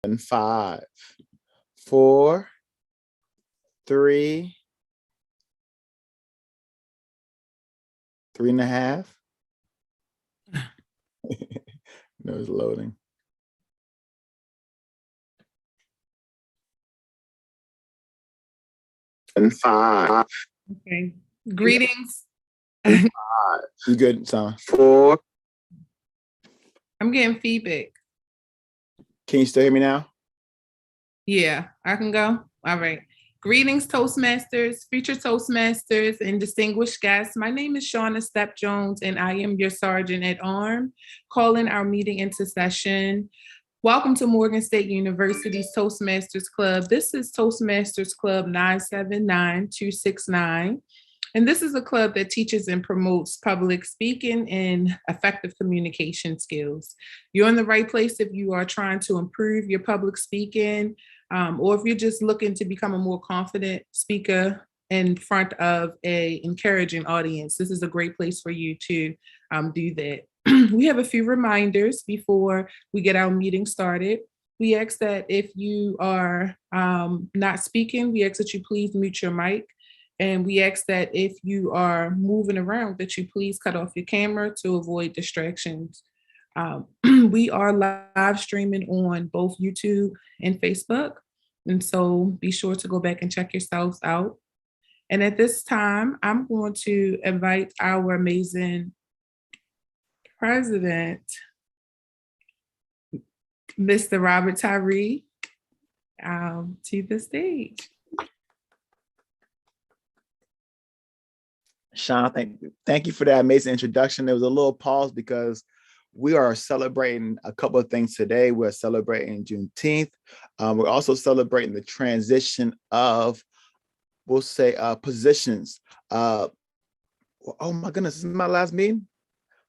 And 5, 4, 3, 3.5. No, it's loading. And 5. Okay. Greetings. And 5. You good, son? 4. I'm getting feedback. Can you still hear me now? Yeah, I can go. All right. Greetings, Toastmasters, future Toastmasters, and distinguished guests. My name is Shauna Step Jones, and I am your Sergeant at Arms, calling our meeting into session. Welcome to Morgan State University's Toastmasters Club. This is Toastmasters Club 979269. And this is a club that teaches and promotes public speaking and effective communication skills. You're in the right place if you are trying to improve your public speaking, or if you're just looking to become a more confident speaker in front of a encouraging audience. This is a great place for you to do that. We have a few reminders before we get our meeting started. We ask that if you are not speaking, we ask that you please mute your mic. And we ask that if you are moving around, that you please cut off your camera to avoid distractions. We are live streaming on both YouTube and Facebook. And so be sure to go back and check yourselves out. And at this time, I'm going to invite our amazing president, Mr. Robert Tyree, to the stage. Sean, thank you for that amazing introduction. There was a little pause because we are celebrating a couple of things today. We're celebrating Juneteenth. We're also celebrating the transition of, we'll say, positions. Oh my goodness, this is my last meeting?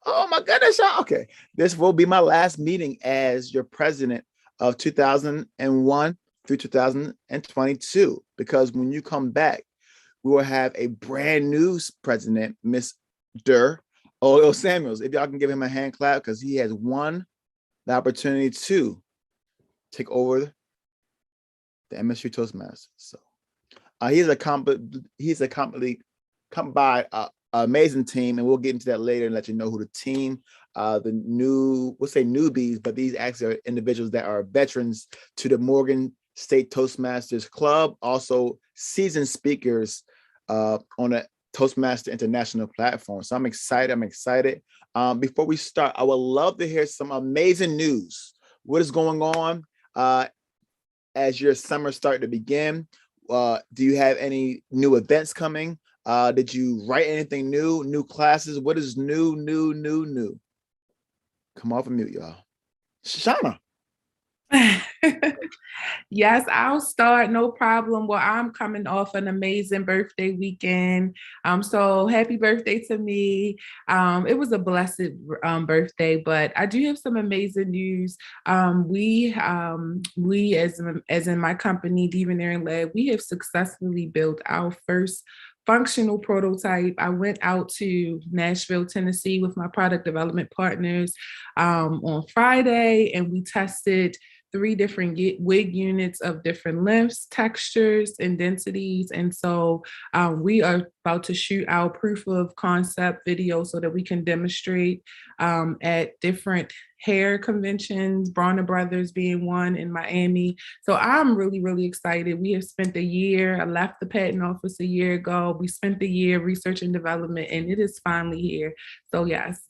Oh my goodness, Sean. Okay. This will be my last meeting as your president of 2001 through 2022, because when you come back, we will have a brand new president, Mr. O.L. Samuels. If y'all can give him a hand clap, because he has won the opportunity to take over the MSU Toastmasters. So he's accompanied by an amazing team, and we'll get into that later and let you know who the team, the new, we'll say newbies, but these actually are individuals that are veterans to the Morgan State Toastmasters Club, also seasoned speakers on a Toastmaster International platform. So I'm excited. Before we start, I would love to hear some amazing news. What is going on as your summer start to begin? Do you have any new events coming? Did you write anything new classes? What is new? Come off of mute, y'all. Shauna. Yes, I'll start, no problem. Well, I'm coming off an amazing birthday weekend. So happy birthday to me. It was a blessed birthday, but I do have some amazing news. We as in my company, Devoneering Lab, we have successfully built our first functional prototype. I went out to Nashville, Tennessee with my product development partners on Friday, and we tested 3 different wig units of different lengths, textures, and densities. And so we are about to shoot our proof of concept video so that we can demonstrate at different hair conventions, Bronner Brothers being one in Miami. So I'm really excited. We have spent a year. I left the patent office a year ago. We spent the year research and development, and it is finally here. So yes.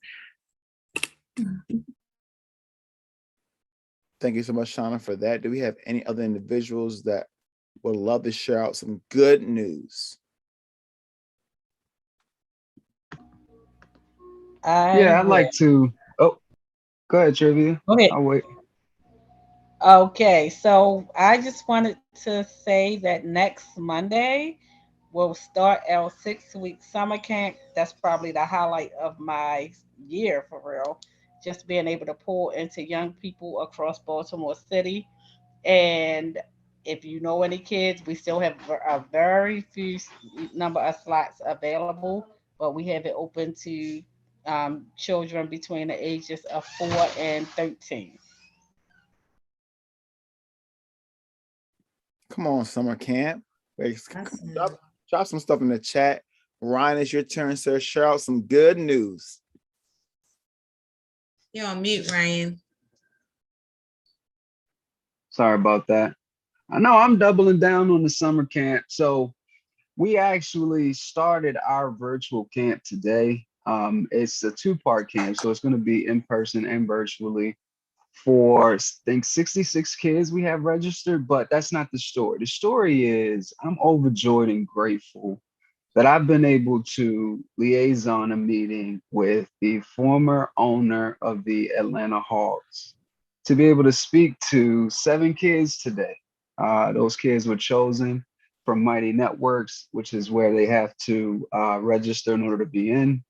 Thank you so much, Shauna, for that. Do we have any other individuals that would love to share out some good news? I'd like to. Oh, go ahead, Trivia. Go ahead. I'll wait. Okay, so I just wanted to say that next Monday we'll start our 6-week summer camp. That's probably the highlight of my year for real. Just being able to pour into young people across Baltimore City. And if you know any kids, we still have a very few number of slots available, but we have it open to children between the ages of 4 and 13. Come on, summer camp. Awesome. Drop some stuff in the chat. Ryan, it's your turn, sir. Share out some good news. You're on mute, Ryan. Sorry about that. I know I'm doubling down on the summer camp. So we actually started our virtual camp today. It's a two-part camp, so it's going to be in person and virtually for, I think, 66 kids we have registered, but that's not the story. The story is I'm overjoyed and grateful that I've been able to liaison a meeting with the former owner of the Atlanta Hawks to be able to speak to 7 kids today. Those kids were chosen from Mighty Networks, which is where they have to register in order to be in.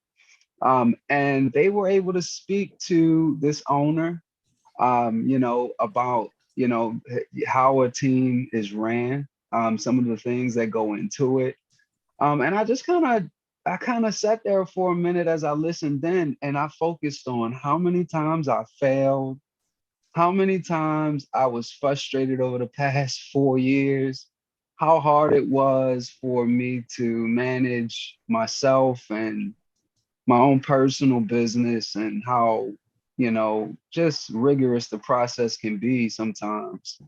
And they were able to speak to this owner, about, how a team is ran, some of the things that go into it. And I kind of sat there for a minute as I listened in, and I focused on how many times I failed, how many times I was frustrated over the past 4 years, how hard it was for me to manage myself and my own personal business, and how, just rigorous the process can be sometimes.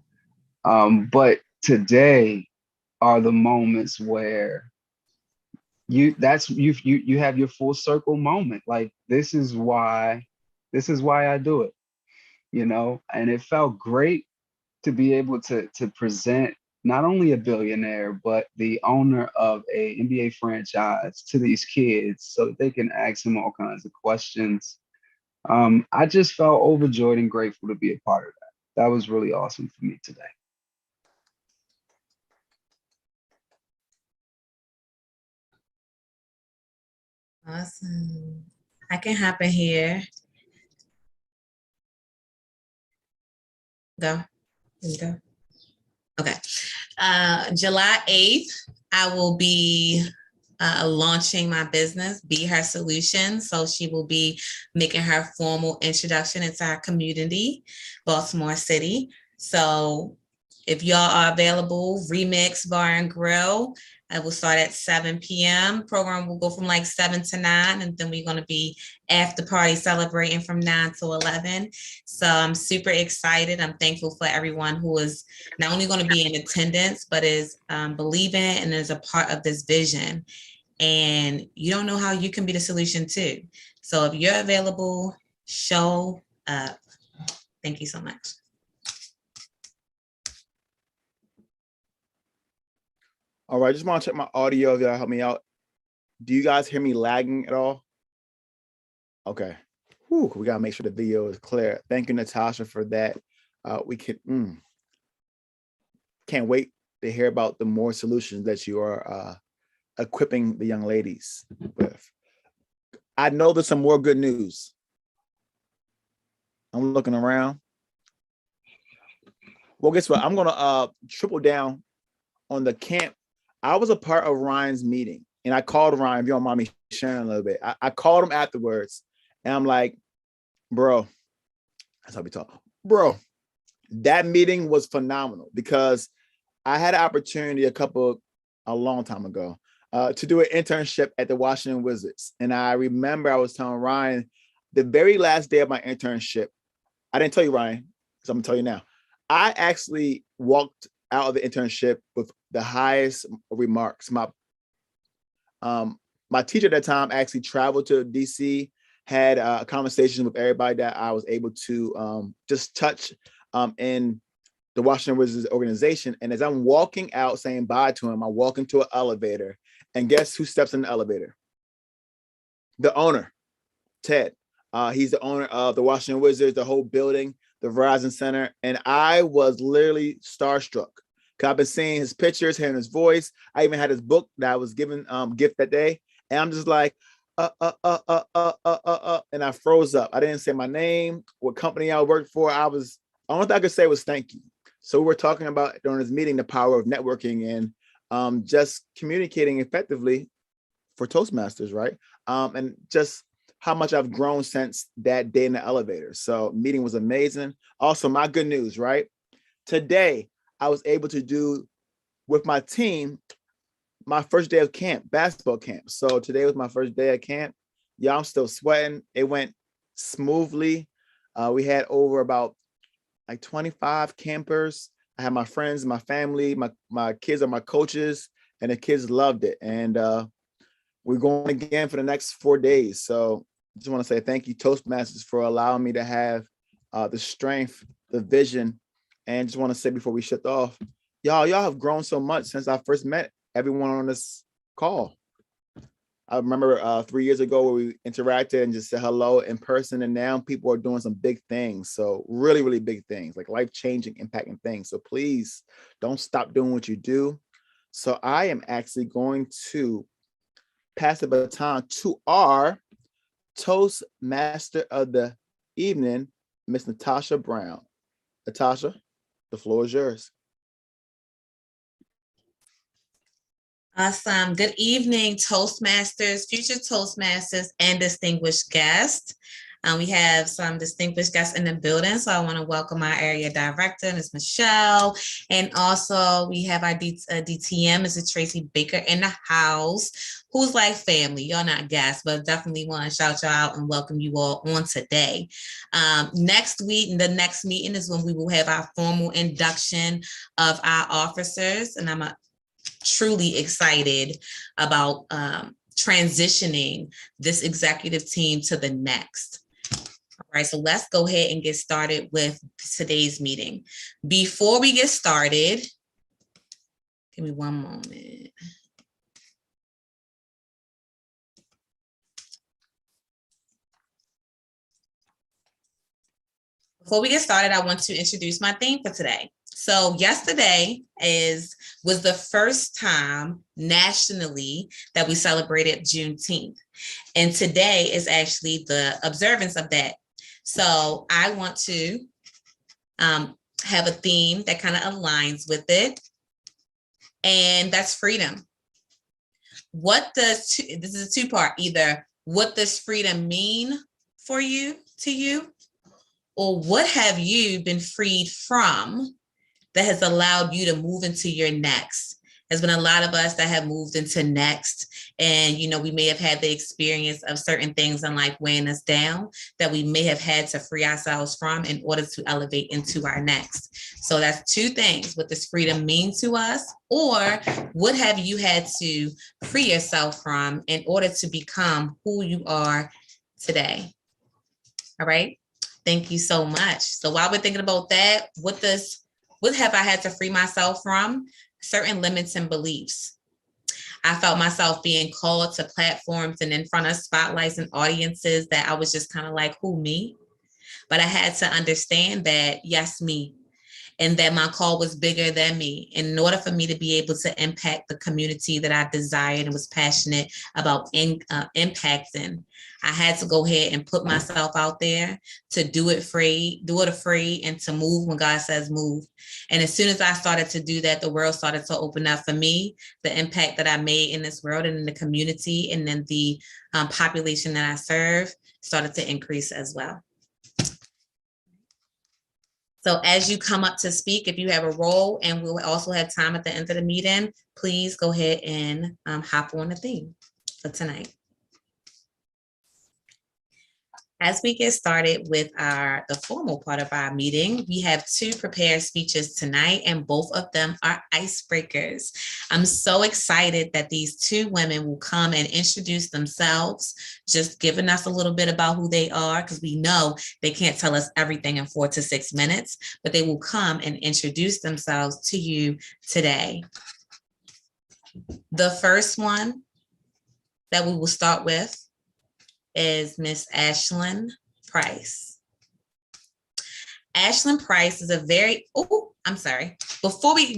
But today are the moments where you have your full circle moment. Like, this is why I do it, and it felt great to be able to present not only a billionaire, but the owner of a NBA franchise to these kids so that they can ask him all kinds of questions. I just felt overjoyed and grateful to be a part of that. That was really awesome for me today. Awesome. I can hop in here. Go. Here we go. Okay. July 8th, I will be launching my business, Be Her Solution. So she will be making her formal introduction into our community, Baltimore City. So if y'all are available, Remix Bar and Grill. I will start at 7 p.m. Program will go from like 7 to 9, and then we're going to be after party celebrating from 9 to 11. So I'm super excited. I'm thankful for everyone who is not only going to be in attendance, but is believing and is a part of this vision. And you don't know how you can be the solution too. So if you're available, show up. Thank you so much. All right, just want to check my audio if y'all help me out. Do you guys hear me lagging at all? Okay. Whew, we gotta make sure the video is clear. Thank you, Natasha, for that. We can't wait to hear about the more solutions that you are equipping the young ladies with. I know there's some more good news. I'm looking around. Well, guess what? I'm gonna triple down on the camp. I was a part of Ryan's meeting, and I called Ryan, if you don't mind me sharing a little bit. I called him afterwards, and I'm like, bro, that's how we talk. Bro, that meeting was phenomenal because I had an opportunity a long time ago to do an internship at the Washington Wizards. And I remember I was telling Ryan, the very last day of my internship, I didn't tell you, Ryan, so I'm gonna tell you now. I actually walked out of the internship with the highest remarks. My teacher at that time actually traveled to DC, had a conversation with everybody that I was able to just touch in the Washington Wizards organization. And as I'm walking out saying bye to him, I walk into an elevator, and guess who steps in the elevator? The owner, Ted. He's the owner of the Washington Wizards, the whole building, the Verizon Center. And I was literally starstruck. Cause I've been seeing his pictures, hearing his voice. I even had his book that I was given gift that day. And I'm just like, and I froze up. I didn't say my name, what company I worked for. The only thing I could say was thank you. So we're talking about during this meeting, the power of networking and just communicating effectively for Toastmasters, right? And just how much I've grown since that day in the elevator. So meeting was amazing. Also, my good news, right? Today, I was able to do with my team, my first day of camp, basketball camp. So today was my first day at camp. Yeah, I'm still sweating. It went smoothly. We had over about like 25 campers. I had my friends, my family, my kids are my coaches, and the kids loved it. And we're going again for the next 4 days. So just want to say thank you, Toastmasters, for allowing me to have the strength, the vision. And just want to say before we shut off, y'all have grown so much since I first met everyone on this call. I remember 3 years ago where we interacted and just said hello in person, and now people are doing some big things. So really, really big things, like life-changing, impacting things. So please don't stop doing what you do. So I am actually going to pass the baton to our Toastmaster of the evening, Miss Natasha Brown. Natasha, the floor is yours. Awesome. Good evening, Toastmasters, future Toastmasters, and distinguished guests. We have some distinguished guests in the building, so I want to welcome our area director, Ms. Michelle, and also we have our DTM, Mrs. Tracy Baker, in the house, who's like family. Y'all not guests, but definitely want to shout y'all out and welcome you all on today. Next week, the next meeting is when we will have our formal induction of our officers, and I'm truly excited about transitioning this executive team to the next. All right, so let's go ahead and get started with today's meeting. Before we get started, give me one moment. Before we get started, I want to introduce my theme for today. So yesterday was the first time nationally that we celebrated Juneteenth. And today is actually the observance of that. So I want to have a theme that kind of aligns with it. And that's freedom. This is a two-part, either what does freedom mean for you, to you, or what have you been freed from that has allowed you to move into your next? There's been a lot of us that have moved into next, and we may have had the experience of certain things in life weighing us down that we may have had to free ourselves from in order to elevate into our next. So that's two things: what does freedom mean to us, or what have you had to free yourself from in order to become who you are today? All right. Thank you so much. So while we're thinking about that, what have I had to free myself from? Certain limits and beliefs. I felt myself being called to platforms and in front of spotlights and audiences that I was just kind of like, who, me? But I had to understand that, yes, me, and that my call was bigger than me. In order for me to be able to impact the community that I desired and was passionate about impacting, I had to go ahead and put myself out there to do it afraid, and to move when God says move. And as soon as I started to do that, the world started to open up for me. The impact that I made in this world and in the community and then the population that I serve started to increase as well. So as you come up to speak, if you have a role, and we'll also have time at the end of the meeting, please go ahead and hop on the theme for tonight. As we get started with the formal part of our meeting, we have two prepared speeches tonight, and both of them are icebreakers. I'm so excited that these two women will come and introduce themselves, just giving us a little bit about who they are, because we know they can't tell us everything in 4 to 6 minutes, but they will come and introduce themselves to you today. The first one that we will start with is Miss Ashlyn Price. Ashlyn Price is before we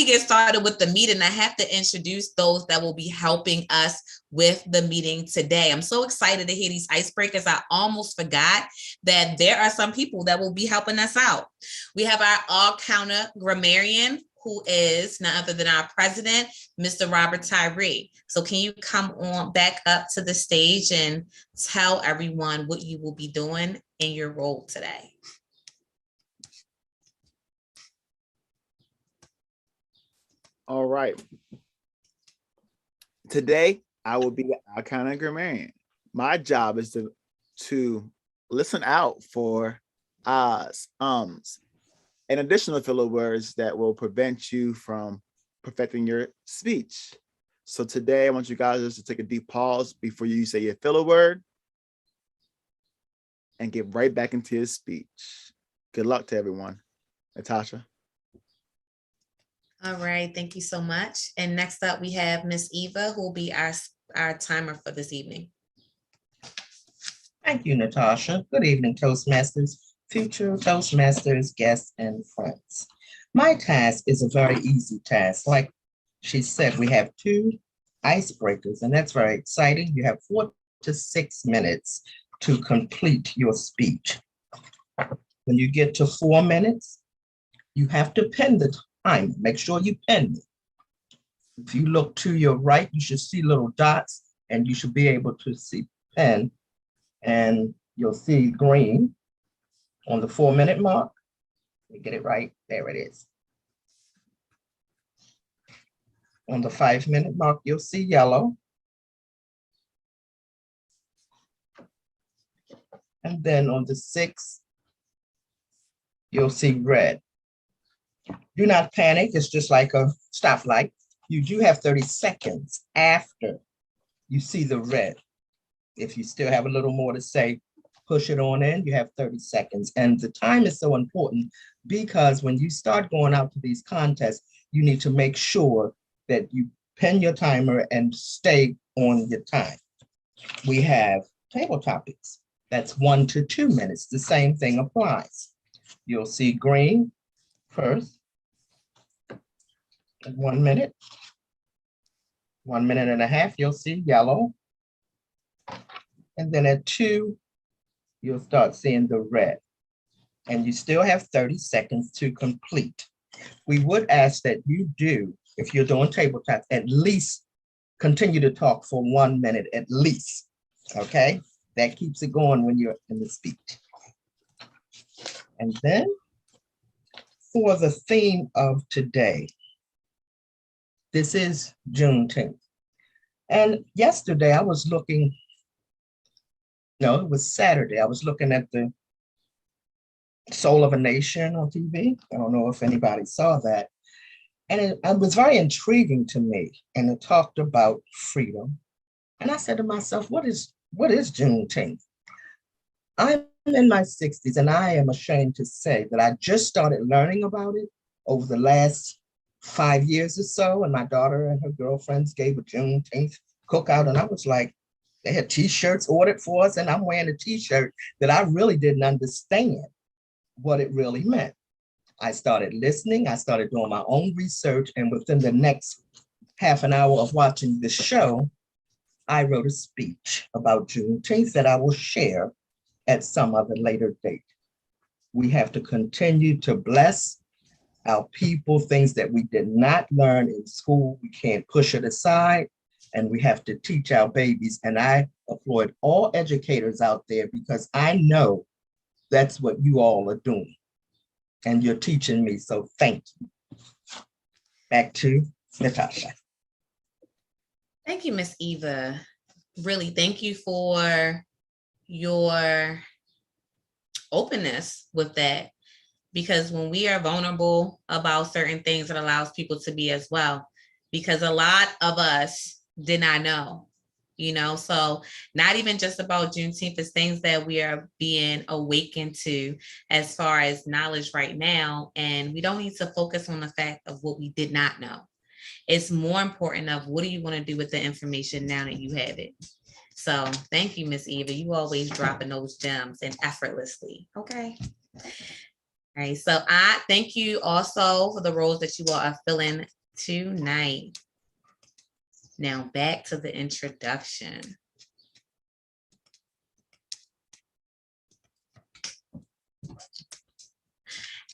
get started with the meeting, I have to introduce those that will be helping us with the meeting today. I'm so excited to hear these icebreakers. I almost forgot that there are some people that will be helping us out. We have our all-counter grammarian, who is none other than our president, Mr. Robert Tyree. So can you come on back up to the stage and tell everyone what you will be doing in your role today? All right. Today, I will be our kind of grammarian. My job is to listen out for ahs, and additional filler words that will prevent you from perfecting your speech. So today, I want you guys just to take a deep pause before you say your filler word and get right back into your speech. Good luck to everyone. Natasha. All right, thank you so much. And next up, we have Miss Eva, who will be our timer for this evening. Thank you, Natasha. Good evening, Toastmasters, future Toastmasters, guests, and friends. My task is a very easy task. Like she said, we have 2 icebreakers, and that's very exciting. You have 4 to 6 minutes to complete your speech. When you get to 4 minutes, you have to pen the time. Make sure you pen it. If you look to your right, you should see little dots, and you should be able to see pen, and you'll see green on the 4-minute mark. Let me get it right. There it is. On the 5-minute mark, you'll see yellow. And then on the 6, you'll see red. Do not panic. It's just like a stoplight. You do have 30 seconds after you see the red. If you still have a little more to say, push it on in. You have 30 seconds. And the time is so important because when you start going out to these contests, you need to make sure that you pen your timer and stay on your time. We have table topics. That's 1 to 2 minutes. The same thing applies. You'll see green first, 1 minute. 1 minute and a half, you'll see yellow. And then at 2, you'll start seeing the red. And you still have 30 seconds to complete. We would ask that you do, if you're doing tabletop, at least continue to talk for 1 minute at least, okay? That keeps it going when you're in the speech. And then for the theme of today, this is Juneteenth. And yesterday I was looking, no, it was Saturday. I was looking at the Soul of a Nation on TV. I don't know if anybody saw that. And it was very intriguing to me. And it talked about freedom. And I said to myself, what is Juneteenth? I'm in my 60s, and I am ashamed to say that I just started learning about it over the last 5 years or so. And my daughter and her girlfriends gave a Juneteenth cookout. And I was like, they had t-shirts ordered for us. And I'm wearing a t-shirt that I really didn't understand what it really meant. I started listening. I started doing my own research. And within the next half an hour of watching the show, I wrote a speech about Juneteenth that I will share at some other later date. We have to continue to bless our people, things that we did not learn in school. We can't push it aside, and we have to teach our babies. And I applaud all educators out there because I know that's what you all are doing. And you're teaching me, so thank you. Back to Natasha. Thank you, Miss Eva. Really, thank you for your openness with that. Because when we are vulnerable about certain things, it allows people to be as well. Because a lot of us did not know, so not even just about Juneteenth, it's things that we are being awakened to as far as knowledge right now. And we don't need to focus on the fact of what we did not know. It's more important of what do you want to do with the information now that you have it. So thank you, Miss Eva. You always dropping those gems and effortlessly. Okay. All right. So I thank you also for the roles that you all are filling tonight. Now back to the introduction.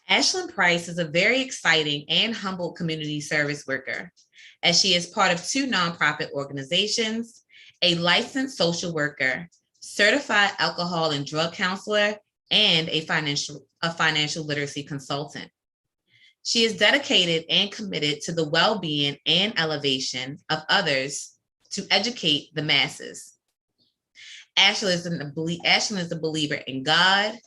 Ashlyn Price is a very exciting and humble community service worker, as she is part of 2 nonprofit organizations, a licensed social worker, certified alcohol and drug counselor, and a financial literacy consultant. She is dedicated and committed to the well-being and elevation of others to educate the masses. Ashley is a believer in God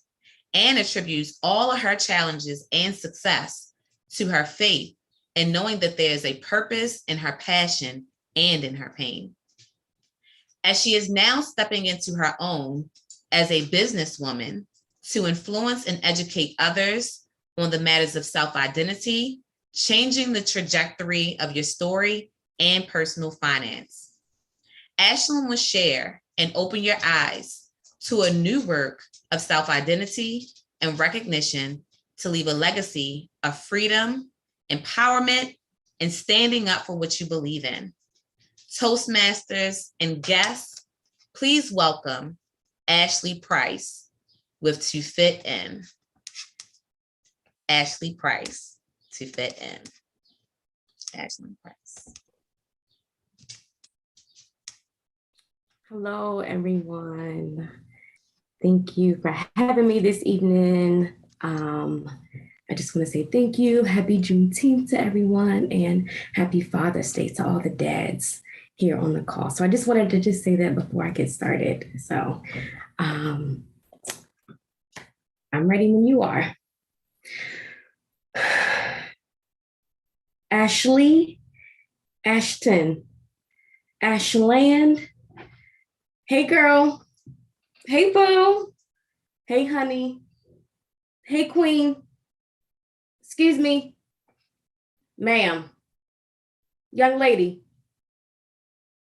and attributes all of her challenges and success to her faith and knowing that there is a purpose in her passion and in her pain. As she is now stepping into her own as a businesswoman to influence and educate others on the matters of self-identity, changing the trajectory of your story and personal finance. Ashlyn will share and open your eyes to a new work of self-identity and recognition to leave a legacy of freedom, empowerment, and standing up for what you believe in. Toastmasters and guests, please welcome Ashley Price with To Fit In. Ashley Price, To Fit In. Ashley Price. Hello, everyone. Thank you for having me this evening. I just want to say thank you. Happy Juneteenth to everyone and happy Father's Day to all the dads here on the call. So I just wanted to just say that before I get started. So I'm ready when you are. Ashley, Ashton, Ashland. Hey girl. Hey boo. Hey honey. Hey queen. Excuse me. Ma'am. Young lady.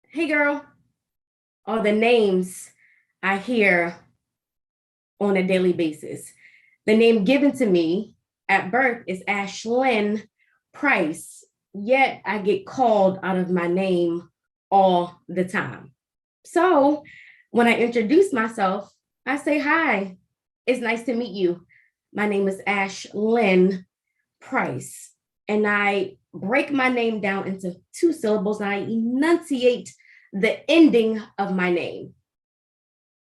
Hey girl. All the names I hear on a daily basis. The name given to me at birth is Ashlyn Price, yet I get called out of my name all the time. So when I introduce myself, I say, hi, it's nice to meet you. My name is Ashlyn Price, and I break my name down into 2 syllables, and I enunciate the ending of my name.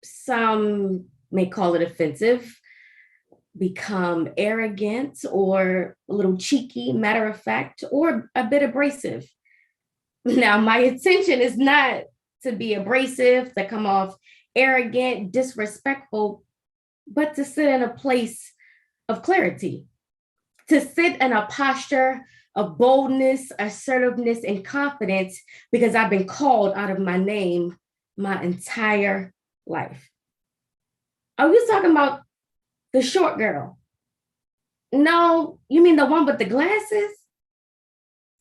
Some may call it offensive, become arrogant, or a little cheeky, matter of fact, or a bit abrasive. Now, my intention is not to be abrasive, to come off arrogant, disrespectful, but to sit in a place of clarity, to sit in a posture of boldness, assertiveness, and confidence, because I've been called out of my name my entire life. Are you talking about the short girl? No, you mean the one with the glasses?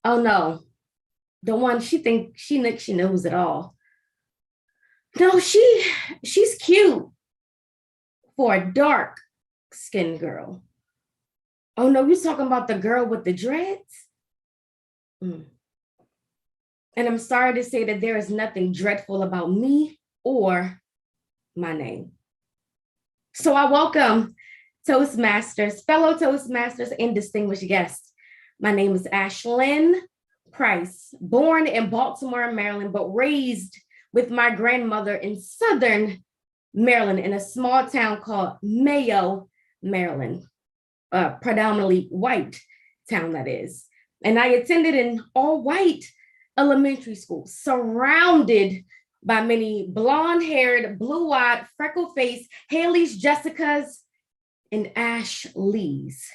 Oh no, the one she thinks she knows it all. No, she's cute for a dark skinned girl. Oh no, you're talking about the girl with the dreads? And I'm sorry to say that there is nothing dreadful about me or my name. So I welcome Toastmasters, fellow Toastmasters, and distinguished guests. My name is Ashlyn Price, born in Baltimore, Maryland, but raised with my grandmother in Southern Maryland in a small town called Mayo, Maryland, a predominantly white town that is. And I attended an all-white elementary school, surrounded by many blonde-haired, blue-eyed, freckle-faced Haley's, Jessicas, and Ashleys.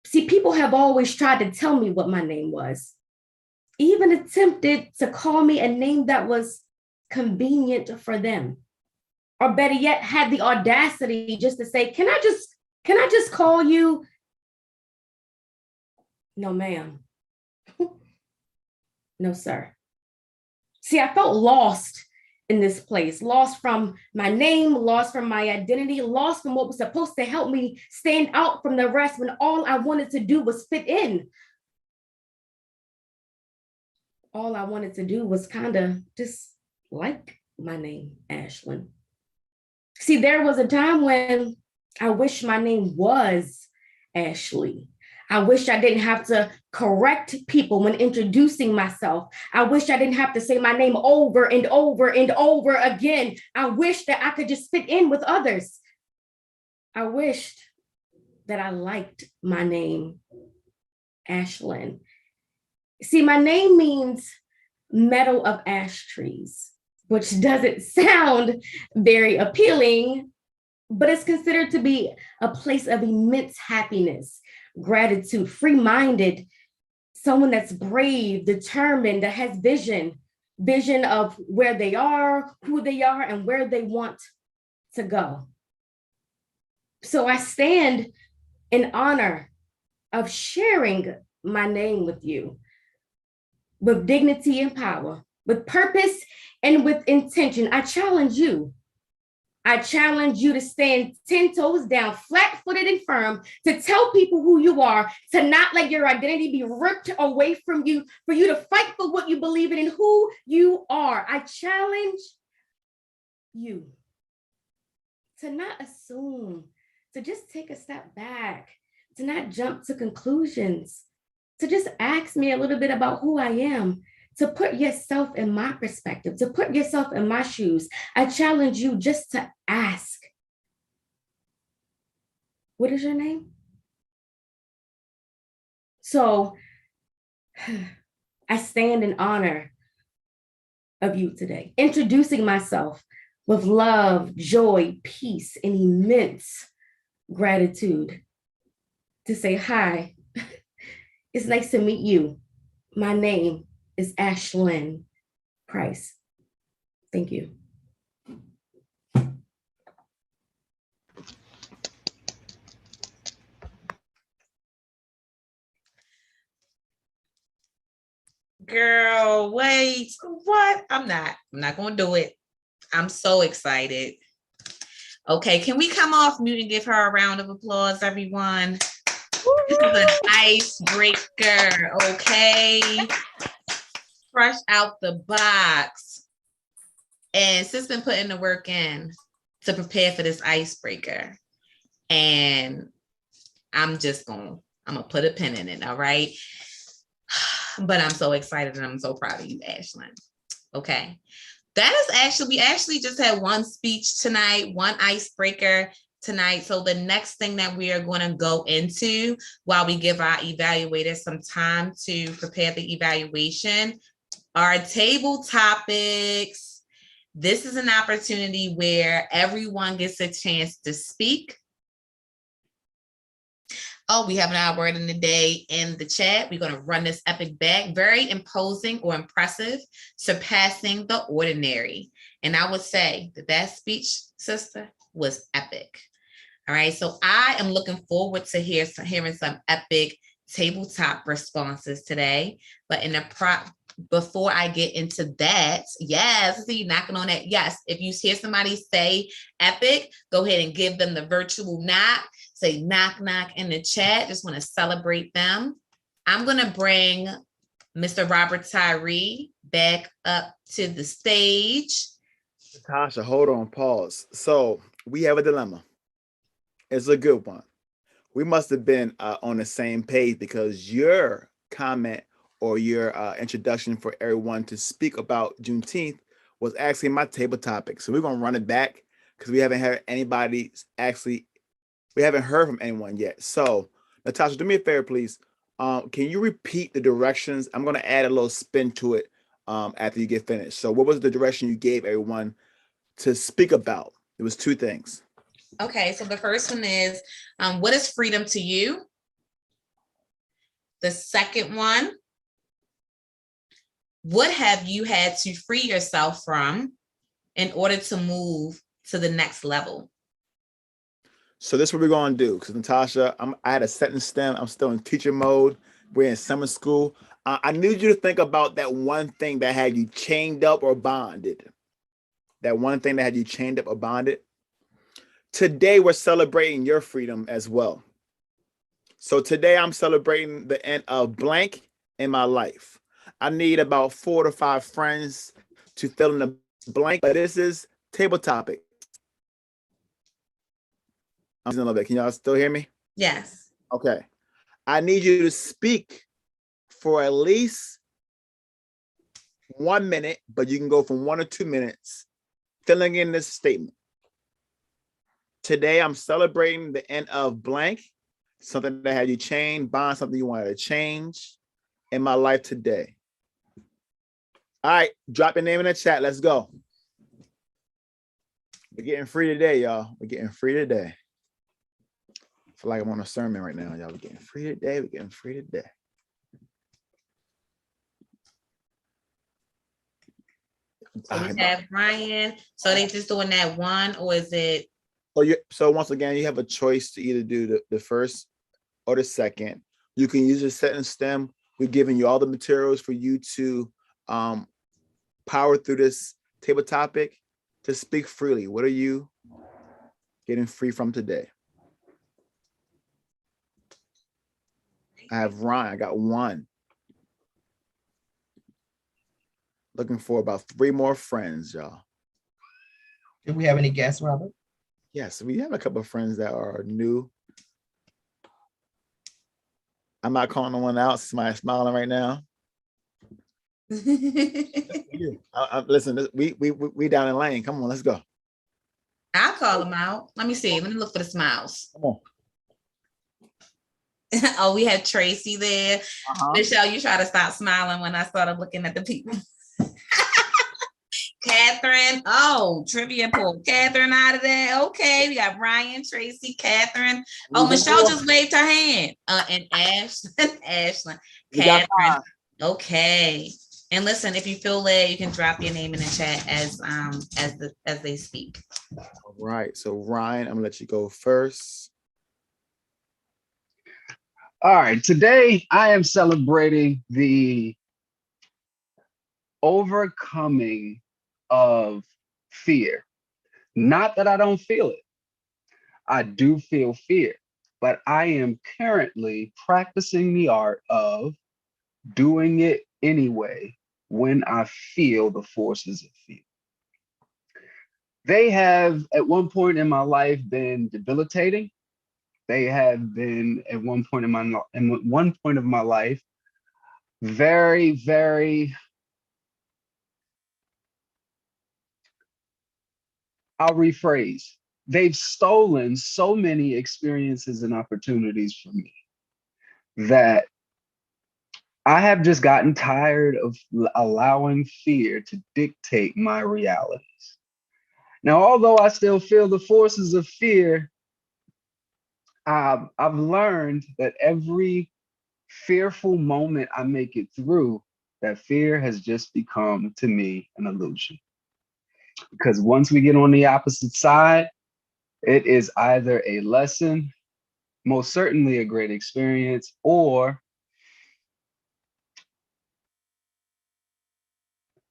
See, people have always tried to tell me what my name was, even attempted to call me a name that was convenient for them. Or better yet, had the audacity just to say, can I just call you? No, ma'am. No, sir. See, I felt lost in this place, lost from my name, lost from my identity, lost from what was supposed to help me stand out from the rest when all I wanted to do was fit in. All I wanted to do was kind of just like my name, Ashlyn. See, there was a time when I wish my name was Ashley. I wish I didn't have to correct people when introducing myself. I wish I didn't have to say my name over and over and over again. I wish that I could just fit in with others. I wished that I liked my name Ashlyn. See, my name means meadow of ash trees, which doesn't sound very appealing, but it's considered to be a place of immense happiness, gratitude, free-minded, someone that's brave, determined, that has vision of where they are, who they are, and where they want to go. So I stand in honor of sharing my name with you with dignity and power, with purpose and with intention. I challenge you. I challenge you to stand 10 toes down, flat-footed and firm, to tell people who you are, to not let your identity be ripped away from you, for you to fight for what you believe in and who you are. I challenge you to not assume, to just take a step back, to not jump to conclusions, to just ask me a little bit about who I am, to put yourself in my perspective, to put yourself in my shoes. I challenge you just to ask, what is your name? So I stand in honor of you today, introducing myself with love, joy, peace, and immense gratitude to say, hi, it's nice to meet you. My name is Ashlyn Price. Thank you. Girl, wait, what? I'm not gonna do it. I'm so excited. Okay, can we come off mute and give her a round of applause, everyone? This is an icebreaker, okay? Fresh out the box. And sis been putting the work in to prepare for this icebreaker. And I'm gonna put a pin in it, all right? But I'm so excited and I'm so proud of you, Ashlyn. Okay. We actually just had one speech tonight, one icebreaker tonight. So the next thing that we are going to go into while we give our evaluators some time to prepare the evaluation are table topics. This is an opportunity where everyone gets a chance to speak. Oh, we have an word in the day in the chat. We're going to run this epic back. Very imposing or impressive, surpassing the ordinary. And I would say that speech, sister, was epic. All right. So I am looking forward to hearing some epic tabletop responses today. But before I get into that, yes, see, knocking on that. Yes, if you hear somebody say epic, go ahead and give them the virtual knock. Say knock, knock in the chat. Just want to celebrate them. I'm going to bring Mr. Robert Tyree back up to the stage. Natasha, hold on, pause. So we have a dilemma. It's a good one. We must have been on the same page because your comment or your introduction for everyone to speak about Juneteenth was actually my table topic. So we're going to run it back because we haven't had anybody we haven't heard from anyone yet. So Natasha, do me a favor, please. Can you repeat the directions? I'm going to add a little spin to it after you get finished. So what was the direction you gave everyone to speak about? It was two things. Okay, so the first one is, what is freedom to you? The second one, what have you had to free yourself from in order to move to the next level? So this is what we're going to do, because Natasha, I had a sentence stem. I'm still in teacher mode. We're in summer school. I need you to think about that one thing that had you chained up or bonded. That one thing that had you chained up or bonded. Today, we're celebrating your freedom as well. So today, I'm celebrating the end of blank in my life. I need about 4 to 5 friends to fill in the blank, but this is table topic. I'm a little bit. Can y'all still hear me? Yes. Okay. I need you to speak for at least 1 minute, but you can go from 1 or 2 minutes filling in this statement. Today, I'm celebrating the end of blank. something that had you chained, bond, something you wanted to change in my life today. All right, drop your name in the chat. Let's go. We're getting free today, y'all. We're getting free today. I feel like I'm on a sermon right now, y'all. We're getting free today. We're getting free today. So we have Ryan. So they just doing that one, or is it? So once again, you have a choice to either do the first or the second. You can use a set and stem. We're giving you all the materials for you to power through this table topic to speak freely. What are you getting free from today? I have Ryan. I got one. Looking for about 3 more friends, y'all. Do we have any guests, Robert? Yes, we have a couple of friends that are new. I'm not calling no one out. Somebody's smiling right now. Listen, we down in lane. Come on, let's go. I'll call them out. Let me see. Let me look for the smiles. Come on. Oh, we have Tracy there. Michelle, you try to stop smiling when I started looking at the people. Catherine, oh, trivia pool. Catherine out of there. Okay, we got Ryan, Tracy, Catherine. Oh, Michelle just waved her hand. And Ashlyn, Catherine. Okay. And listen, if you feel led, you can drop your name in the chat as they speak. All right. So Ryan, I'm gonna let you go first. All right. Today I am celebrating the overcoming of fear. Not that I don't feel it. I do feel fear, but I am currently practicing the art of doing it anyway when I feel the forces of fear. They have at one point in my life been debilitating. They have been at one point of my life very, very, I'll rephrase. They've stolen so many experiences and opportunities from me that I have just gotten tired of allowing fear to dictate my realities. Now, although I still feel the forces of fear, I've learned that every fearful moment I make it through, that fear has just become to me an illusion. Because once we get on the opposite side, it is either a lesson, most certainly a great experience, or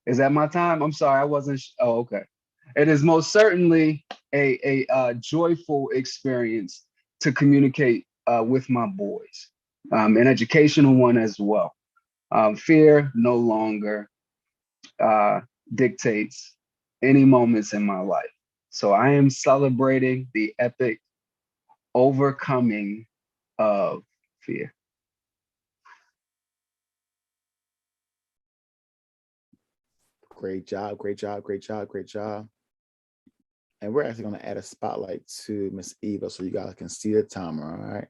is that my time? I'm sorry, I wasn't. Oh, okay. It is most certainly a joyful experience to communicate with my boys, an educational one as well. Fear no longer dictates any moments in my life. So I am celebrating the epic overcoming of fear. Great job, great job, great job, great job. And we're actually going to add a spotlight to Miss Eva so you guys can see the timer, all right?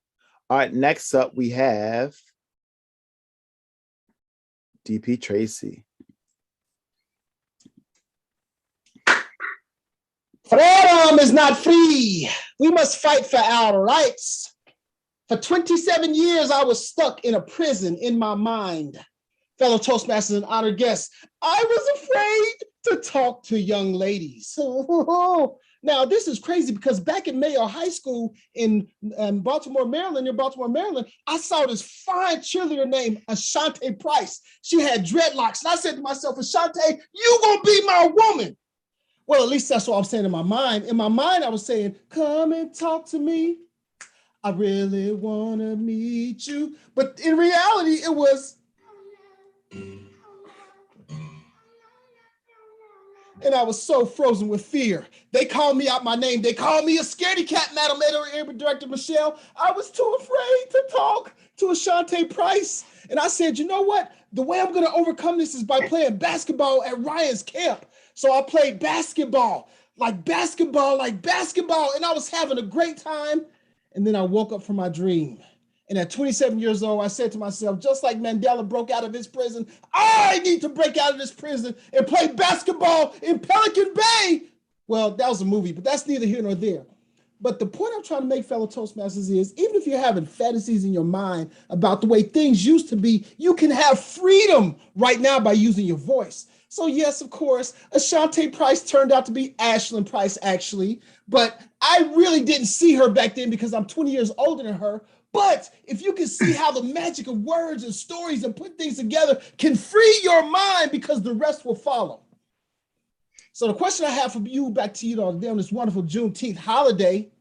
All right, next up we have DP Tracy. Freedom is not free. We must fight for our rights. For 27 years, I was stuck in a prison in my mind. Fellow Toastmasters and honored guests, I was afraid to talk to young ladies. Now, this is crazy because back in Mayo High School in Baltimore, Maryland, I saw this fine cheerleader named Ashante Price. She had dreadlocks. And I said to myself, Ashante, you gonna be my woman. Well, at least that's what I'm saying in my mind. In my mind, I was saying, come and talk to me. I really wanna meet you. But in reality, it was, and I was so frozen with fear. They called me out my name. They called me a scaredy cat, Madam Editor Director Michelle. I was too afraid to talk to Ashante Price. And I said, you know what? The way I'm gonna overcome this is by playing basketball at Ryan's camp. So I played basketball, like basketball, and I was having a great time. And then I woke up from my dream. And at 27 years old, I said to myself, just like Mandela broke out of his prison, I need to break out of this prison and play basketball in Pelican Bay. Well, that was a movie, but that's neither here nor there. But the point I'm trying to make, fellow Toastmasters, is even if you're having fantasies in your mind about the way things used to be, you can have freedom right now by using your voice. So yes, of course, Ashante Price turned out to be Ashlyn Price, actually, but I really didn't see her back then because I'm 20 years older than her. But if you can see how the magic of words and stories and put things together can free your mind, because the rest will follow. So the question I have for you, back to you on this wonderful Juneteenth holiday.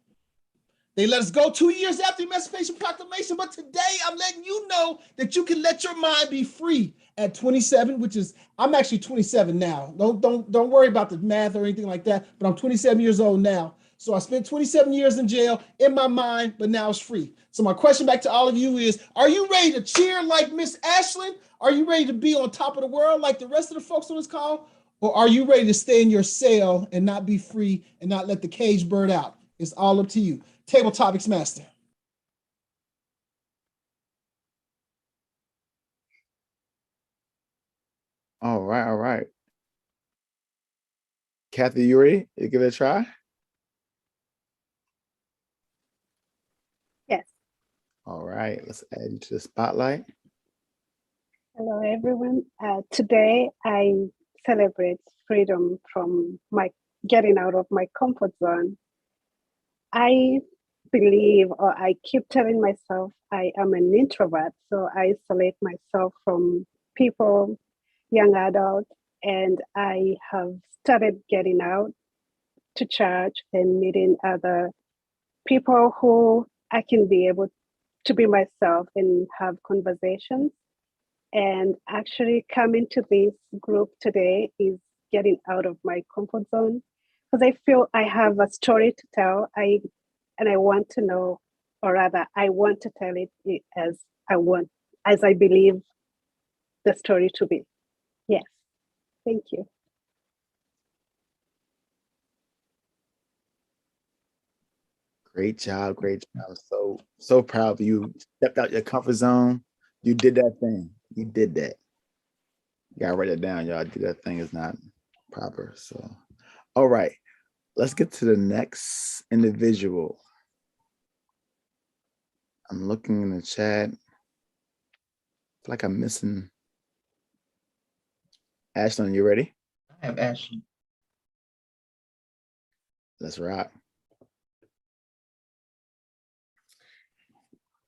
They let us go 2 years after the Emancipation Proclamation, but today I'm letting you know that you can let your mind be free at 27, which is, I'm actually 27 now. Don't worry about the math or anything like that, but I'm 27 years old now. So I spent 27 years in jail in my mind, but now it's free. So my question back to all of you is, are you ready to cheer like Miss Ashlyn? Are you ready to be on top of the world like the rest of the folks on this call? Or are you ready to stay in your cell and not be free and not let the cage bird out? It's all up to you. Table Topics Master. All right, all right. Kathy, you ready? You give it a try? Yes. All right, let's add you to the spotlight. Hello, everyone. Today, I celebrate freedom from my getting out of my comfort zone. I believe, or I keep telling myself, I am an introvert, so I isolate myself from people, young adults, and I have started getting out to church and meeting other people who I can be able to be myself and have conversations. And actually coming to this group today is getting out of my comfort zone, because I feel I have a story to tell. And I want to know, or rather, I want to tell it as I believe the story to be. Yes. Thank you. Great job, great job. So proud of you. Stepped out your comfort zone. You did that thing. You did that. You gotta write it down, y'all. Do that thing is not proper. So, all right, let's get to the next individual. I'm looking in the chat. I feel like I'm missing. Ashlyn, you ready? I have Ashley. Let's rock.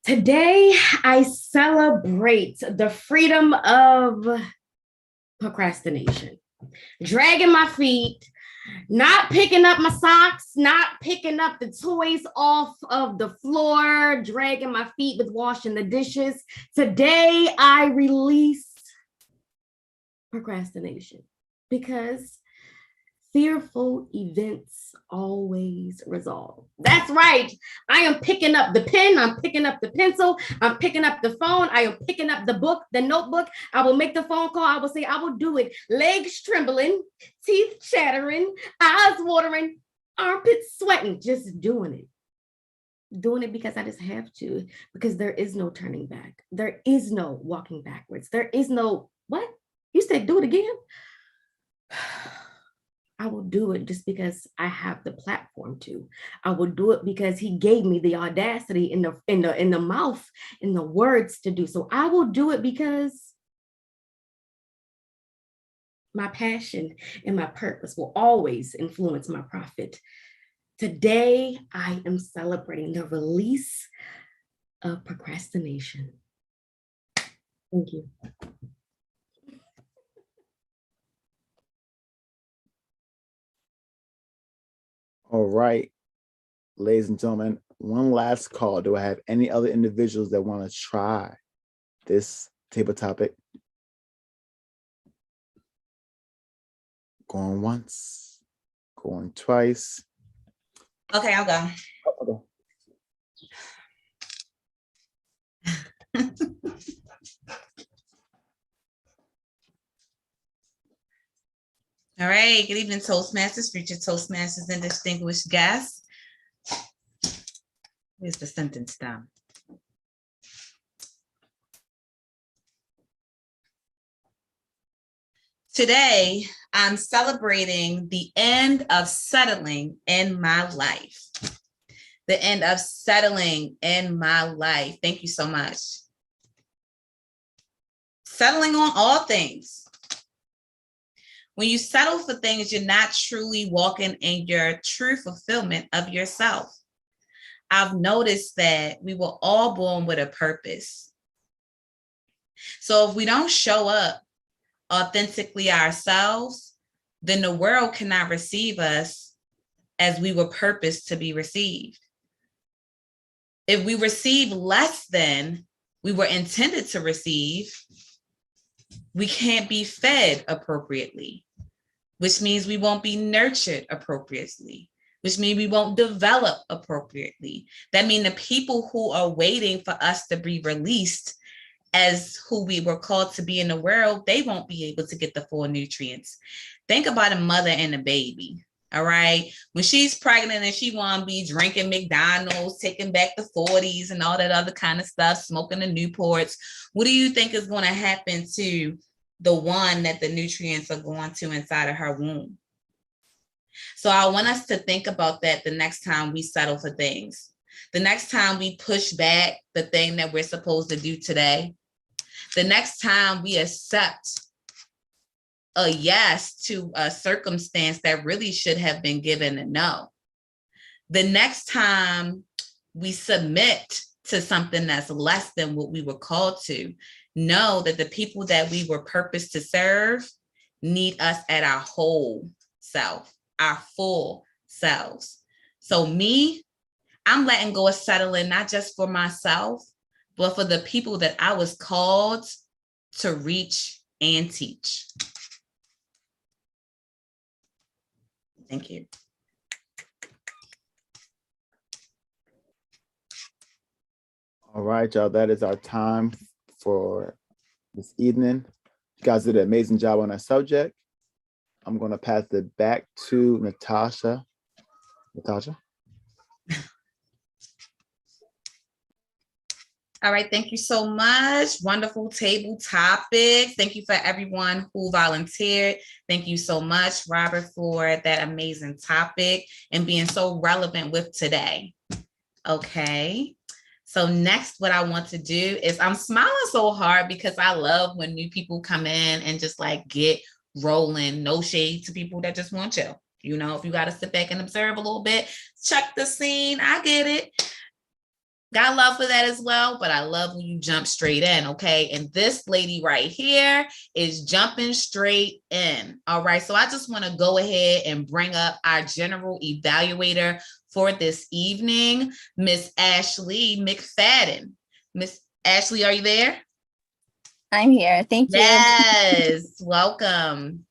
Today, I celebrate the freedom of procrastination, dragging my feet, not picking up my socks, not picking up the toys off of the floor, dragging my feet with washing the dishes. Today, I release procrastination because fearful events always resolve. That's right. I am picking up the pen. I'm picking up the pencil. I'm picking up the phone. I am picking up the book, the notebook. I will make the phone call. I will say, I will do it. Legs trembling, teeth chattering, eyes watering, armpits sweating, just doing it. Doing it because I just have to, because there is no turning back. There is no walking backwards. There is no, what? You said do it again? I will do it just because I have the platform to. I will do it because he gave me the audacity in the mouth, in the words to do. So I will do it because my passion and my purpose will always influence my profit. Today, I am celebrating the release of procrastination. Thank you. All right, ladies and gentlemen, one last call. Do I have any other individuals that want to try this table topic? Going once, going twice. Okay, I'll go. Okay. All right, good evening, Toastmasters, future Toastmasters, and distinguished guests. Where's the sentence down? Today, I'm celebrating the end of settling in my life. The end of settling in my life. Thank you so much. Settling on all things. When you settle for things, you're not truly walking in your true fulfillment of yourself. I've noticed that we were all born with a purpose. So if we don't show up authentically ourselves, then the world cannot receive us as we were purposed to be received. If we receive less than we were intended to receive, we can't be fed appropriately, which means we won't be nurtured appropriately, which means we won't develop appropriately. That means the people who are waiting for us to be released as who we were called to be in the world, they won't be able to get the full nutrients. Think about a mother and a baby, all right? When she's pregnant and she want to be drinking McDonald's, taking back the 40s and all that other kind of stuff, smoking the Newports, what do you think is going to happen to the one that the nutrients are going to inside of her womb? So I want us to think about that the next time we settle for things. The next time we push back the thing that we're supposed to do today. The next time we accept a yes to a circumstance that really should have been given a no. The next time we submit to something that's less than what we were called to, know that the people that we were purposed to serve need us at our whole self, our full selves. So me, I'm letting go of settling, not just for myself, but for the people that I was called to reach and teach. Thank you. All right, y'all, that is our time for this evening. You guys did an amazing job on that subject. I'm going to pass it back to Natasha. Natasha? All right, thank you so much. Wonderful table topics. Thank you for everyone who volunteered. Thank you so much, Robert, for that amazing topic and being so relevant with today. Okay, so next what I want to do is, I'm smiling so hard because I love when new people come in and just like get rolling. No shade to people that just want to. You know, if you got to sit back and observe a little bit, check the scene, I get it. Got love for that as well, but I love when you jump straight in, okay? And this lady right here is jumping straight in, all right? So I just want to go ahead and bring up our general evaluator for this evening, Miss Ashley McFadden. Miss Ashley, are you there? I'm here. Thank you. Yes, welcome.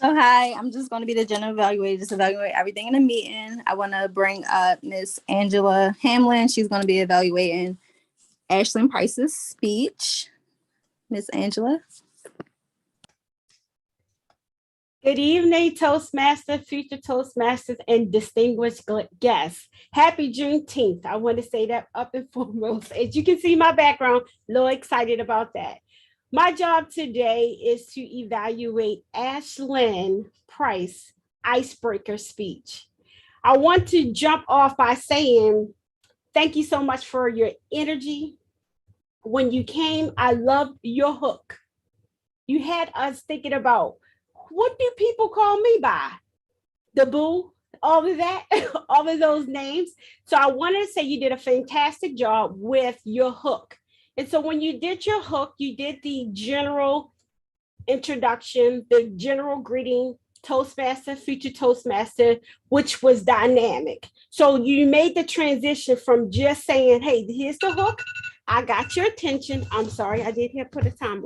So hi, I'm just going to be the general evaluator, just evaluate everything in the meeting. I want to bring up Miss Angela Hamlin. She's going to be evaluating Ashlyn Price's speech. Miss Angela. Good evening, Toastmasters, future Toastmasters, and distinguished guests. Happy Juneteenth. I want to say that up and foremost. As you can see my background, a little excited about that. My job today is to evaluate Ashlyn Price icebreaker speech. I want to jump off by saying thank you so much for your energy. When you came, I loved your hook. You had us thinking about, what do people call me by? The boo, all of that, all of those names. So I want to say you did a fantastic job with your hook. And so when you did your hook, you did the general introduction, the general greeting, Toastmaster, future Toastmaster, which was dynamic. So you made the transition from just saying, hey, here's the hook. I got your attention. I'm sorry, I did put a time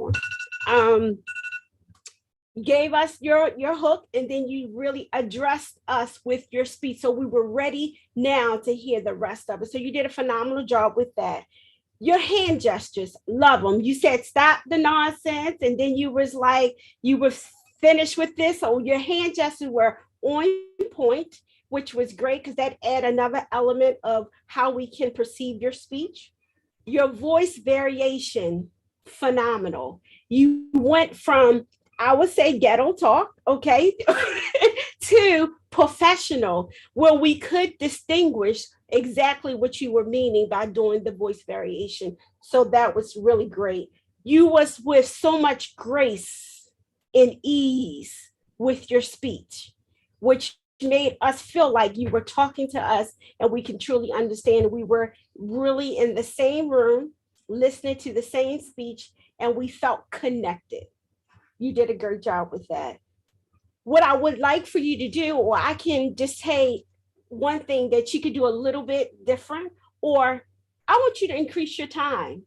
on. Gave us your hook, and then you really addressed us with your speech. So we were ready now to hear the rest of it. So you did a phenomenal job with that. Your hand gestures, love them. You said, stop the nonsense. And then you was like, you were finished with this. So your hand gestures were on point, which was great because that add another element of how we can perceive your speech. Your voice variation, phenomenal. You went from I would say ghetto talk, okay, to professional, where we could distinguish exactly what you were meaning by doing the voice variation. So that was really great. You was with so much grace and ease with your speech, which made us feel like you were talking to us and we can truly understand. We were really in the same room, listening to the same speech, and we felt connected. You did a great job with that. What I would like for you to do, or I can just say one thing that you could do a little bit different, or I want you to increase your time.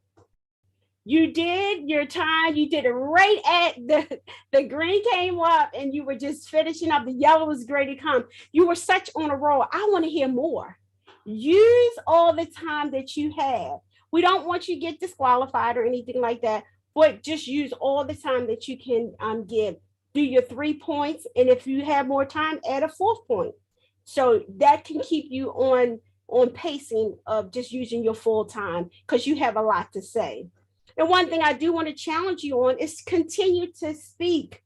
You did your time, you did it right at the green came up and you were just finishing up. The yellow was ready to come. You were such on a roll. I want to hear more. Use all the time that you have. We don't want you to get disqualified or anything like that, but just use all the time that you can give. Do your 3 points, and if you have more time, add a 4th point. So that can keep you on pacing of just using your full time, because you have a lot to say. And one thing I do want to challenge you on is continue to speak.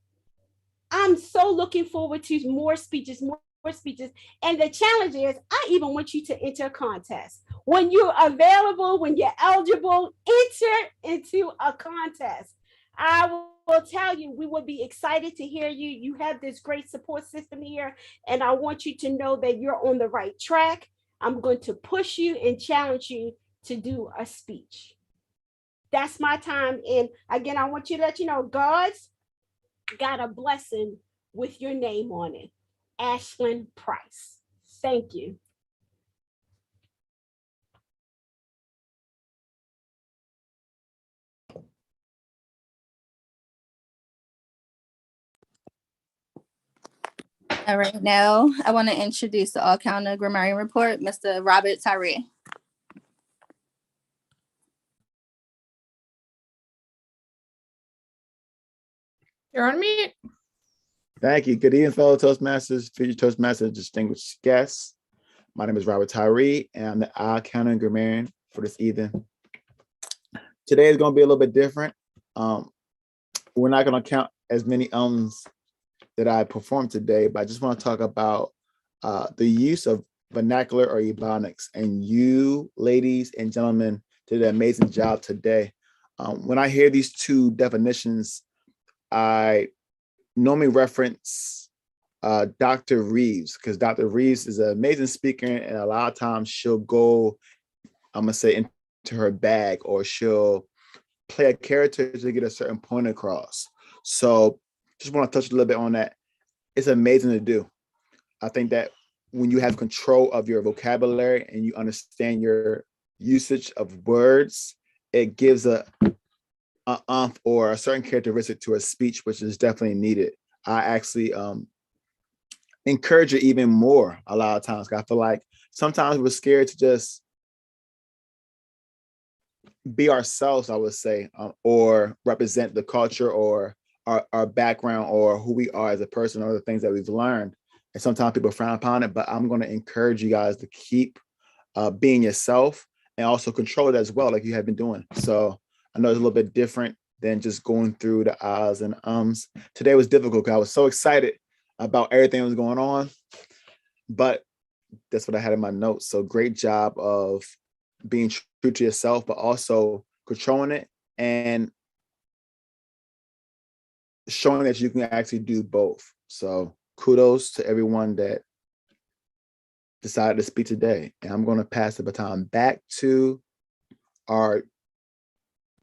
I'm so looking forward to more speeches, more speeches. And the challenge is, I even want you to enter a contest. When you're available, when you're eligible, enter into a contest. I will tell you, we will be excited to hear you. You have this great support system here, and I want you to know that you're on the right track. I'm going to push you and challenge you to do a speech. That's my time. And again, I want you to let you know, God's got a blessing with your name on it. Ashlyn Price. Thank you. All right, now I want to introduce the All-Counter Grammarian Report, Mr. Robert Tyree. You're on mute. Thank you. Good evening, fellow Toastmasters, future Toastmasters, distinguished guests. My name is Robert Tyree, and I'm the All-Counter Grammarian for this evening. Today is going to be a little bit different. We're not going to count as many ums that I performed today, but I just want to talk about the use of vernacular or ebonics. And you, ladies and gentlemen, did an amazing job today. When I hear these two definitions, I normally reference Dr. Reeves, because Dr. Reeves is an amazing speaker, and a lot of times she'll go, I'm gonna say, into her bag, or she'll play a character to get a certain point across. So just want to touch a little bit on that. It's amazing to do. I think that when you have control of your vocabulary and you understand your usage of words, it gives a or a certain characteristic to a speech, which is definitely needed. I actually encourage it even more a lot of times. I feel like sometimes we're scared to just be ourselves, I would say, or represent the culture or our background or who we are as a person or the things that we've learned. And sometimes people frown upon it, but I'm going to encourage you guys to keep being yourself and also control it as well, like you have been doing. So I know it's a little bit different than just going through the ahs and ums. Today was difficult because I was so excited about everything that was going on, but that's what I had in my notes. So great job of being true to yourself, but also controlling it and showing that you can actually do both. So kudos to everyone that decided to speak today. And I'm going to pass the baton back to our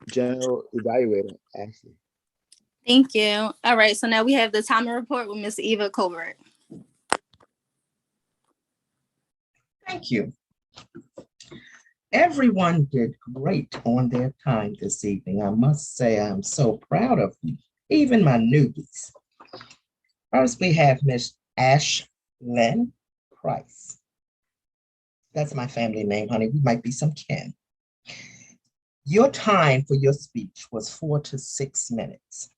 general evaluator, Ashley. Thank you. All right, so now we have the timer report with Ms. Eva Colbert. Thank you. Everyone did great on their time this evening. I must say I'm so proud of you, even my newbies. First, we have Miss Ashlyn Price. That's my family name, honey. We might be some kin. Your time for your speech was 4 to 6 minutes.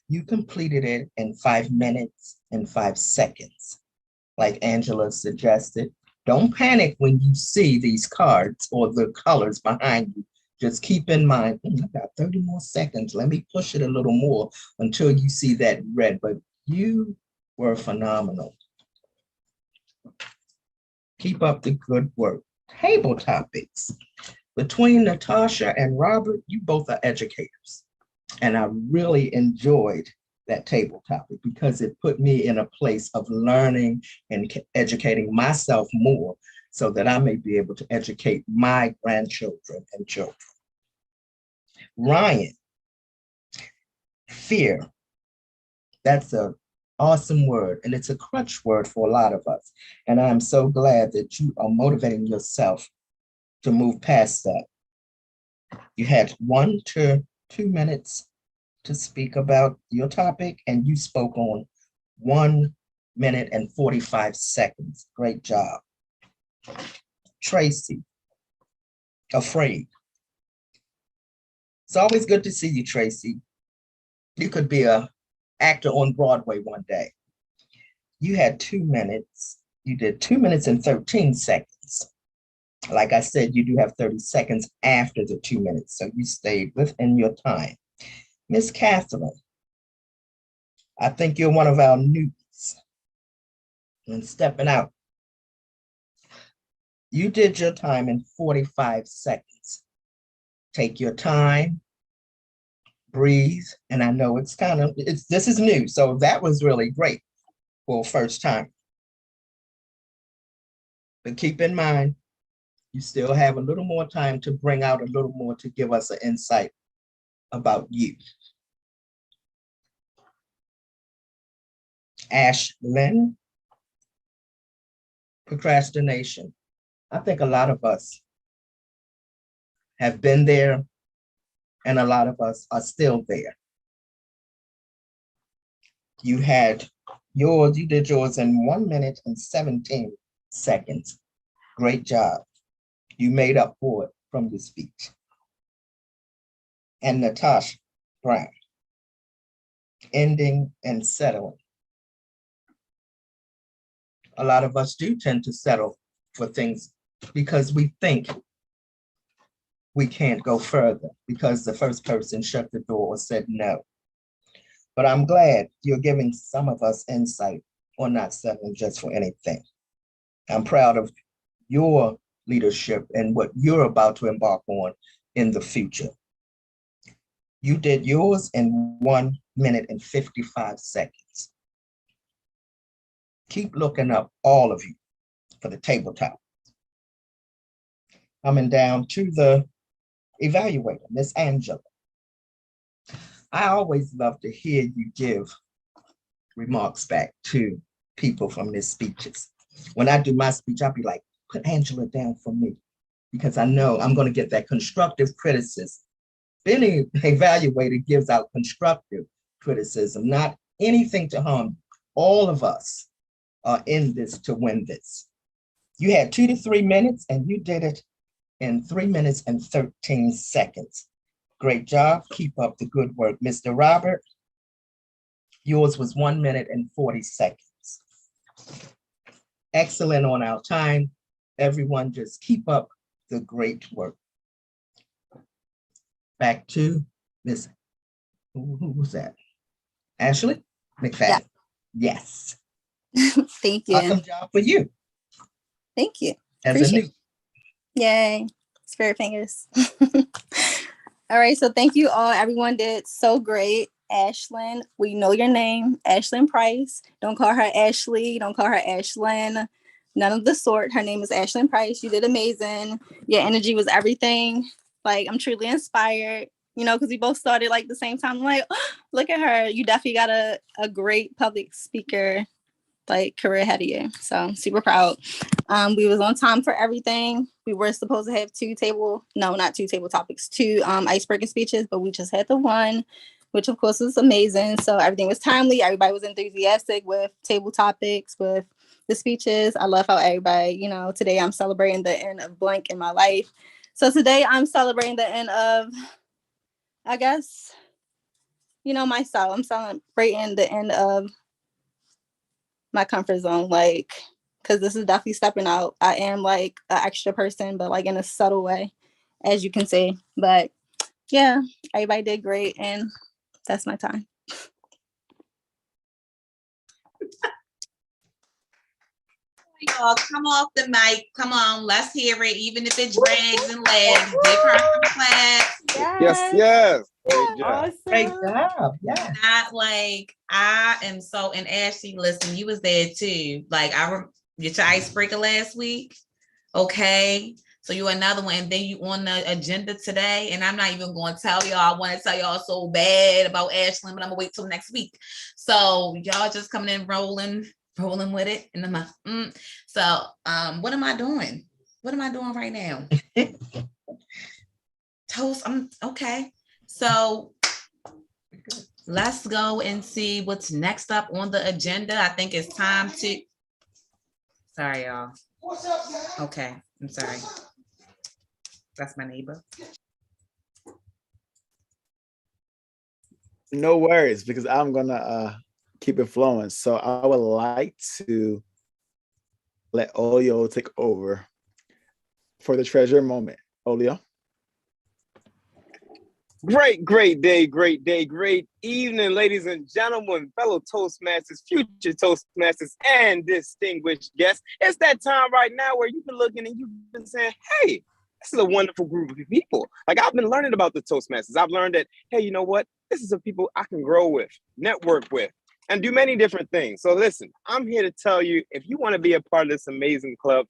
You completed it in 5 minutes and 5 seconds. Like Angela suggested, don't panic when you see these cards or the colors behind you. Just keep in mind, I got 30 more seconds. Let me push it a little more until you see that red, but you were phenomenal. Keep up the good work. Table topics. Between Natasha and Robert, you both are educators. And I really enjoyed that table topic because it put me in a place of learning and educating myself more so that I may be able to educate my grandchildren and children. Ryan, fear. That's an awesome word, and it's a crutch word for a lot of us. And I'm so glad that you are motivating yourself to move past that. You had 1 to 2 minutes to speak about your topic, and you spoke on 1 minute and 45 seconds. Great job. Tracy, afraid. It's always good to see you, Tracy. You could be an actor on Broadway one day. You had 2 minutes. You did 2 minutes and 13 seconds. Like I said, you do have 30 seconds after the 2 minutes, so you stayed within your time. Miss Catherine, I think you're one of our newbies and stepping out. You did your time in 45 seconds. Take your time, breathe, and I know this is new, so that was really great for first time. But keep in mind, you still have a little more time to bring out a little more to give us an insight about you. Ashlyn, procrastination. I think a lot of us have been there and a lot of us are still there. You did yours in 1 minute and 17 seconds. Great job. You made up for it from your speech. And Natasha Brown, ending and settling. A lot of us do tend to settle for things because we think we can't go further because the first person shut the door or said no. But I'm glad you're giving some of us insight on not settling just for anything. I'm proud of your leadership and what you're about to embark on in the future. You did yours in 1 minute and 55 seconds. Keep looking up, all of you, for the tabletop. Coming down to the evaluator, Miss Angela. I always love to hear you give remarks back to people from their speeches. When I do my speech, I'll be like, put Angela down for me, because I know I'm going to get that constructive criticism. Any evaluator gives out constructive criticism, not anything to harm. All of us are in this to win this. You had 2 to 3 minutes and you did it in 3 minutes and 13 seconds. Great job. Keep up the good work. Mr. Robert, yours was 1 minute and 40 seconds. Excellent on our time. Everyone just keep up the great work. Back to Miss, who was that? Ashley McFadden. Yeah. Yes. Thank you. Awesome job for you. Thank you. As Appreciate a new. Yay. Spirit fingers. All right. So thank you all. Everyone did so great. Ashlyn, we know your name. Ashlyn Price. Don't call her Ashley. Don't call her Ashlyn. None of the sort. Her name is Ashlyn Price. You did amazing. Your energy was everything. Like, I'm truly inspired, because we both started like the same time. I'm like, oh, look at her. You definitely got a great public speaker career ahead of you. So super proud. We was on time for everything. We were supposed to have two icebreaker speeches, but we just had the one, which of course was amazing. So everything was timely. Everybody was enthusiastic with table topics, with the speeches. I love how everybody, today I'm celebrating the end of blank in my life. So today I'm celebrating the end of, I guess, myself. I'm celebrating the end of my comfort zone, because this is definitely stepping out. I am an extra person, but in a subtle way. as you can see. But yeah, everybody did great, and that's my time. Y'all, come off the mic. Come on, let's hear it, even if it drags and lags. Give her some claps. Yes. Great job. Awesome. Great job. Yeah. Not like I am so, and Ashley, listen, you was there too. Like get your icebreaker last week. Okay. So you another one, and then you on the agenda today. And I'm not even going to tell y'all. I want to tell y'all so bad about Ashley, but I'm gonna wait till next week. So y'all just coming in rolling with it in the mouth. So what am I doing? What am I doing right now? Toast. Okay. So let's go and see what's next up on the agenda. I think it's time to. Sorry, y'all. Okay, I'm sorry. That's my neighbor. No worries, because I'm gonna keep it flowing. So I would like to let Olio take over for the treasure moment. Olio. Great day, great evening, ladies and gentlemen, fellow Toastmasters, future Toastmasters, and distinguished guests. It's that time right now where you've been looking and you've been saying, hey, this is a wonderful group of people. Like, I've been learning about the Toastmasters. I've learned that, hey, you know what? This is a people I can grow with, network with, and do many different things. So listen, I'm here to tell you, if you want to be a part of this amazing club,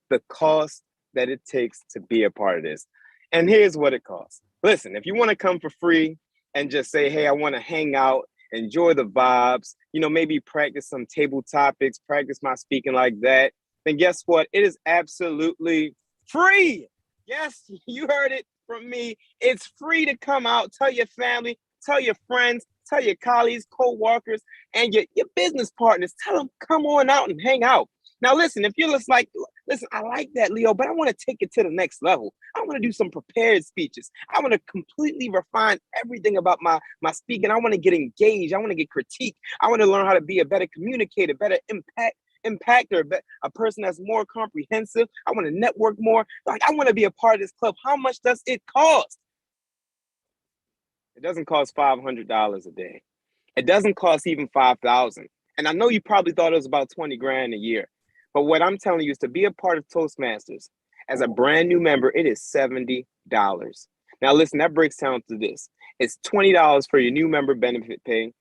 the cost that it takes to be a part of this. And here's what it costs. Listen, if you want to come for free and just say, hey, I want to hang out, enjoy the vibes, maybe practice some table topics, practice my speaking like that, then guess what? It is absolutely free. Yes, you heard it from me. It's free to come out, tell your family, tell your friends, tell your colleagues, co-workers, and your business partners, tell them, come on out and hang out. Now, listen, if you're just like, listen, I like that, Leo, but I want to take it to the next level. I want to do some prepared speeches. I want to completely refine everything about my speaking. I want to get engaged. I want to get critiqued. I want to learn how to be a better communicator, better impactor, a person that's more comprehensive. I want to network more. Like, I want to be a part of this club. How much does it cost? It doesn't cost $500 a day. It doesn't cost even $5,000. And I know you probably thought it was about 20 grand a year. But what I'm telling you is to be a part of Toastmasters as a brand new member, it is $70. Now, listen, that breaks down to this. It's $20 for your new member benefit pay.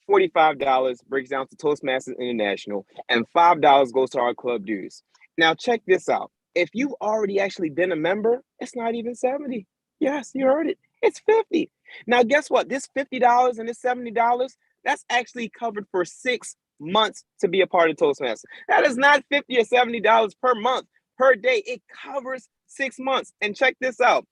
$45 breaks down to Toastmasters International, and $5 goes to our club dues. Now, check this out. If you've already actually been a member, it's not even 70. Yes, you heard it. It's 50. Now, guess what? This $50 and this $70, that's actually covered for 6 months to be a part of Toastmasters. That is not $50 or $70 per month, per day. It covers 6 months. And check this out.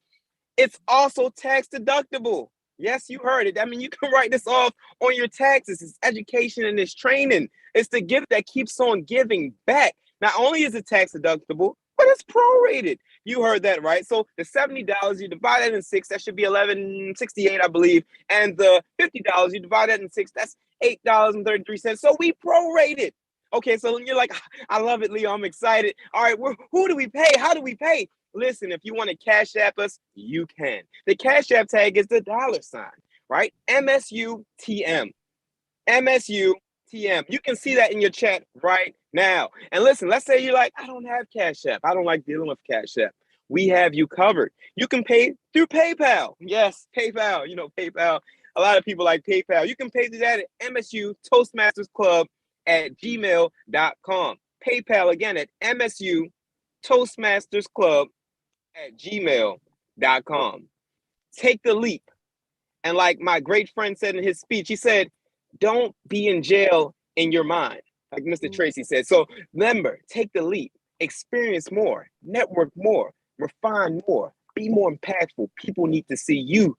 It's also tax deductible. Yes, you heard it. I mean, you can write this off on your taxes. It's education and it's training. It's the gift that keeps on giving back. Not only is it tax deductible, but it's prorated. You heard that, right? So the $70, you divide that in 6, that should be $11.68, I believe. And the $50, you divide that in 6, that's $8.33. So we prorated. Okay, so you're like, I love it, Leo. I'm excited. All right, who do we pay? How do we pay? Listen, if you want to Cash App us, you can. The Cash App tag is the $, right? MSU TM. MSU TM. You can see that in your chat right now. And listen, let's say you're like, I don't have Cash App. I don't like dealing with Cash App. We have you covered. You can pay through PayPal. Yes, PayPal. PayPal. A lot of people like PayPal. You can pay through that at MSU Toastmasters Club at gmail.com. PayPal again at MSU Toastmasters Club at gmail.com. Take the leap. And like my great friend said in his speech, he said, don't be in jail in your mind, like Mr. Tracy said. So remember, take the leap, experience more, network more, refine more, be more impactful. People need to see you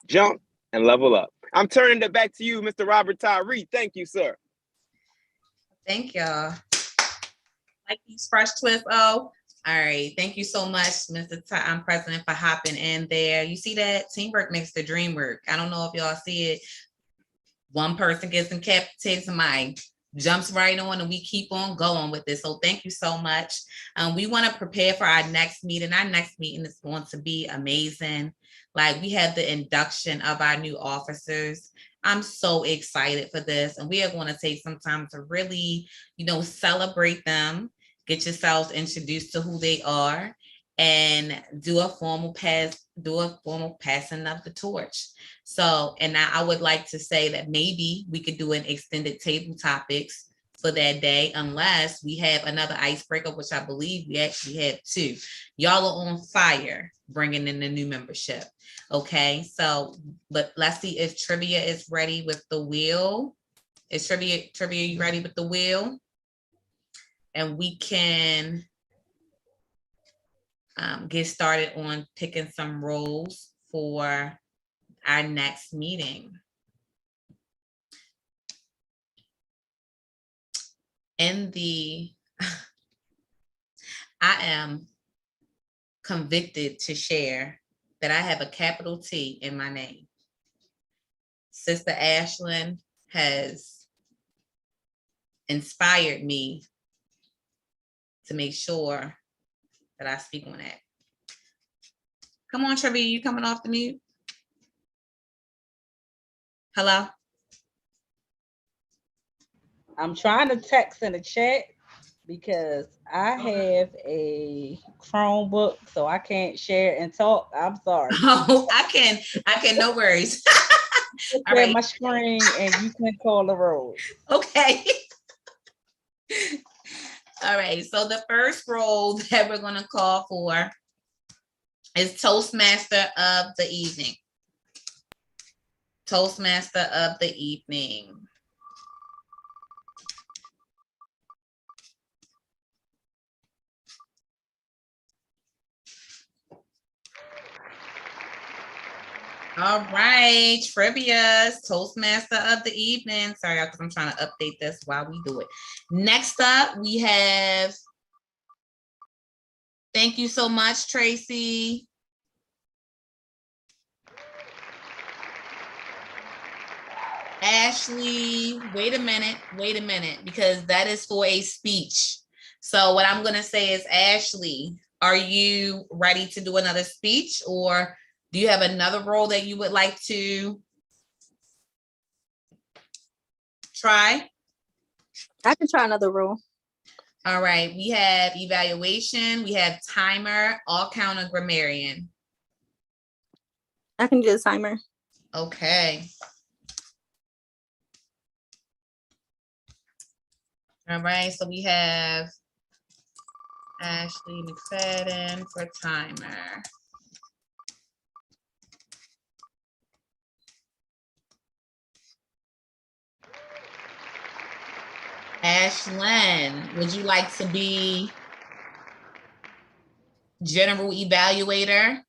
jump and level up. I'm turning it back to you, Mr. Robert Tyree. Thank you, sir. Thank y'all. Like these fresh twists. Oh, all right. Thank you so much, Mr. President, for hopping in there. You see that? Teamwork makes the dream work. I don't know if y'all see it. One person gets incapacitated, somebody jumps right on and we keep on going with this. So thank you so much. We want to prepare for our next meeting. Our next meeting is going to be amazing. Like, we have the induction of our new officers. I'm so excited for this. And we are going to take some time to really, celebrate them, get yourselves introduced to who they are, and do a formal passing of the torch. So, and I would like to say that maybe we could do an extended table topics for that day, unless we have another icebreaker, which I believe we actually have 2. Y'all are on fire bringing in the new membership. Okay, so, but let's see if Trivia is ready with the wheel. Is Trivia, you ready with the wheel? And we can get started on picking some roles for our next meeting. I am convicted to share that I have a capital T in my name. Sister Ashlyn has inspired me to make sure that I speak on that. Come on, Trevor, you coming off the mute? Hello? I'm trying to text in the chat because I have a Chromebook, so I can't share and talk. I'm sorry. Oh, I can, no worries. All right. My screen and you can call the roll. Okay. All right, so the first role that we're going to call for is Toastmaster of the evening. Toastmaster of the evening. All right, Trivia, Toastmaster of the evening. Sorry, because I'm trying to update this while we do it. Next up, we have, thank you so much, Tracy. Ashley, wait a minute, because that is for a speech. So what I'm gonna say is, Ashley, are you ready to do another speech, or do you have another role that you would like to try? I can try another role. All right, we have evaluation, we have timer, all counter grammarian. I can do the timer. Okay. All right, so we have Ashley McFadden for timer. Ashlyn, would you like to be general evaluator,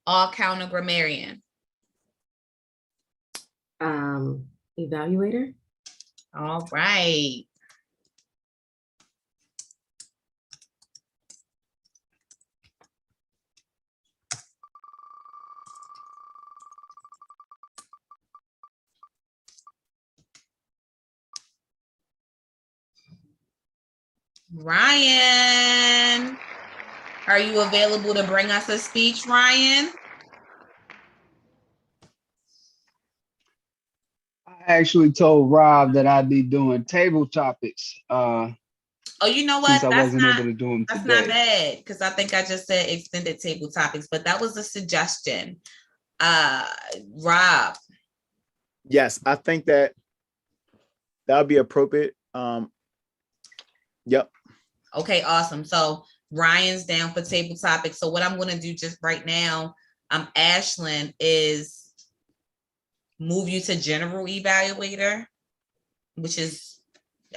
all counter grammarian? Evaluator. All right. Ryan, are you available to bring us a speech, Ryan? I actually told Rob that I'd be doing table topics. Oh, you know what? Since I wasn't able to do them today. That's not bad, because I think I just said extended table topics, but that was a suggestion. Rob. Yes, I think that would be appropriate. Yep. Okay, awesome. So Ryan's down for table topics. So what I'm going to do just right now, Ashlyn, is move you to general evaluator, which is,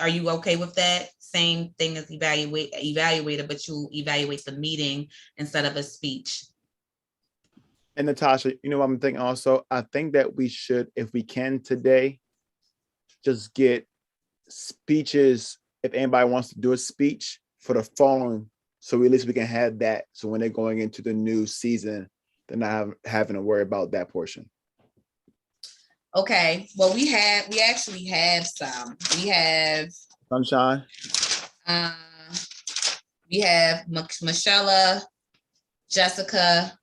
are you okay with that? Same thing as evaluator, but you evaluate the meeting instead of a speech. And Natasha, you know what I'm thinking also? I think that we should, if we can today, just get speeches, if anybody wants to do a speech for the phone, so at least we can have that. So when they're going into the new season, they're not having to worry about that portion. Okay. Well, we actually have some. We have Sunshine. We have Michelle, Jessica.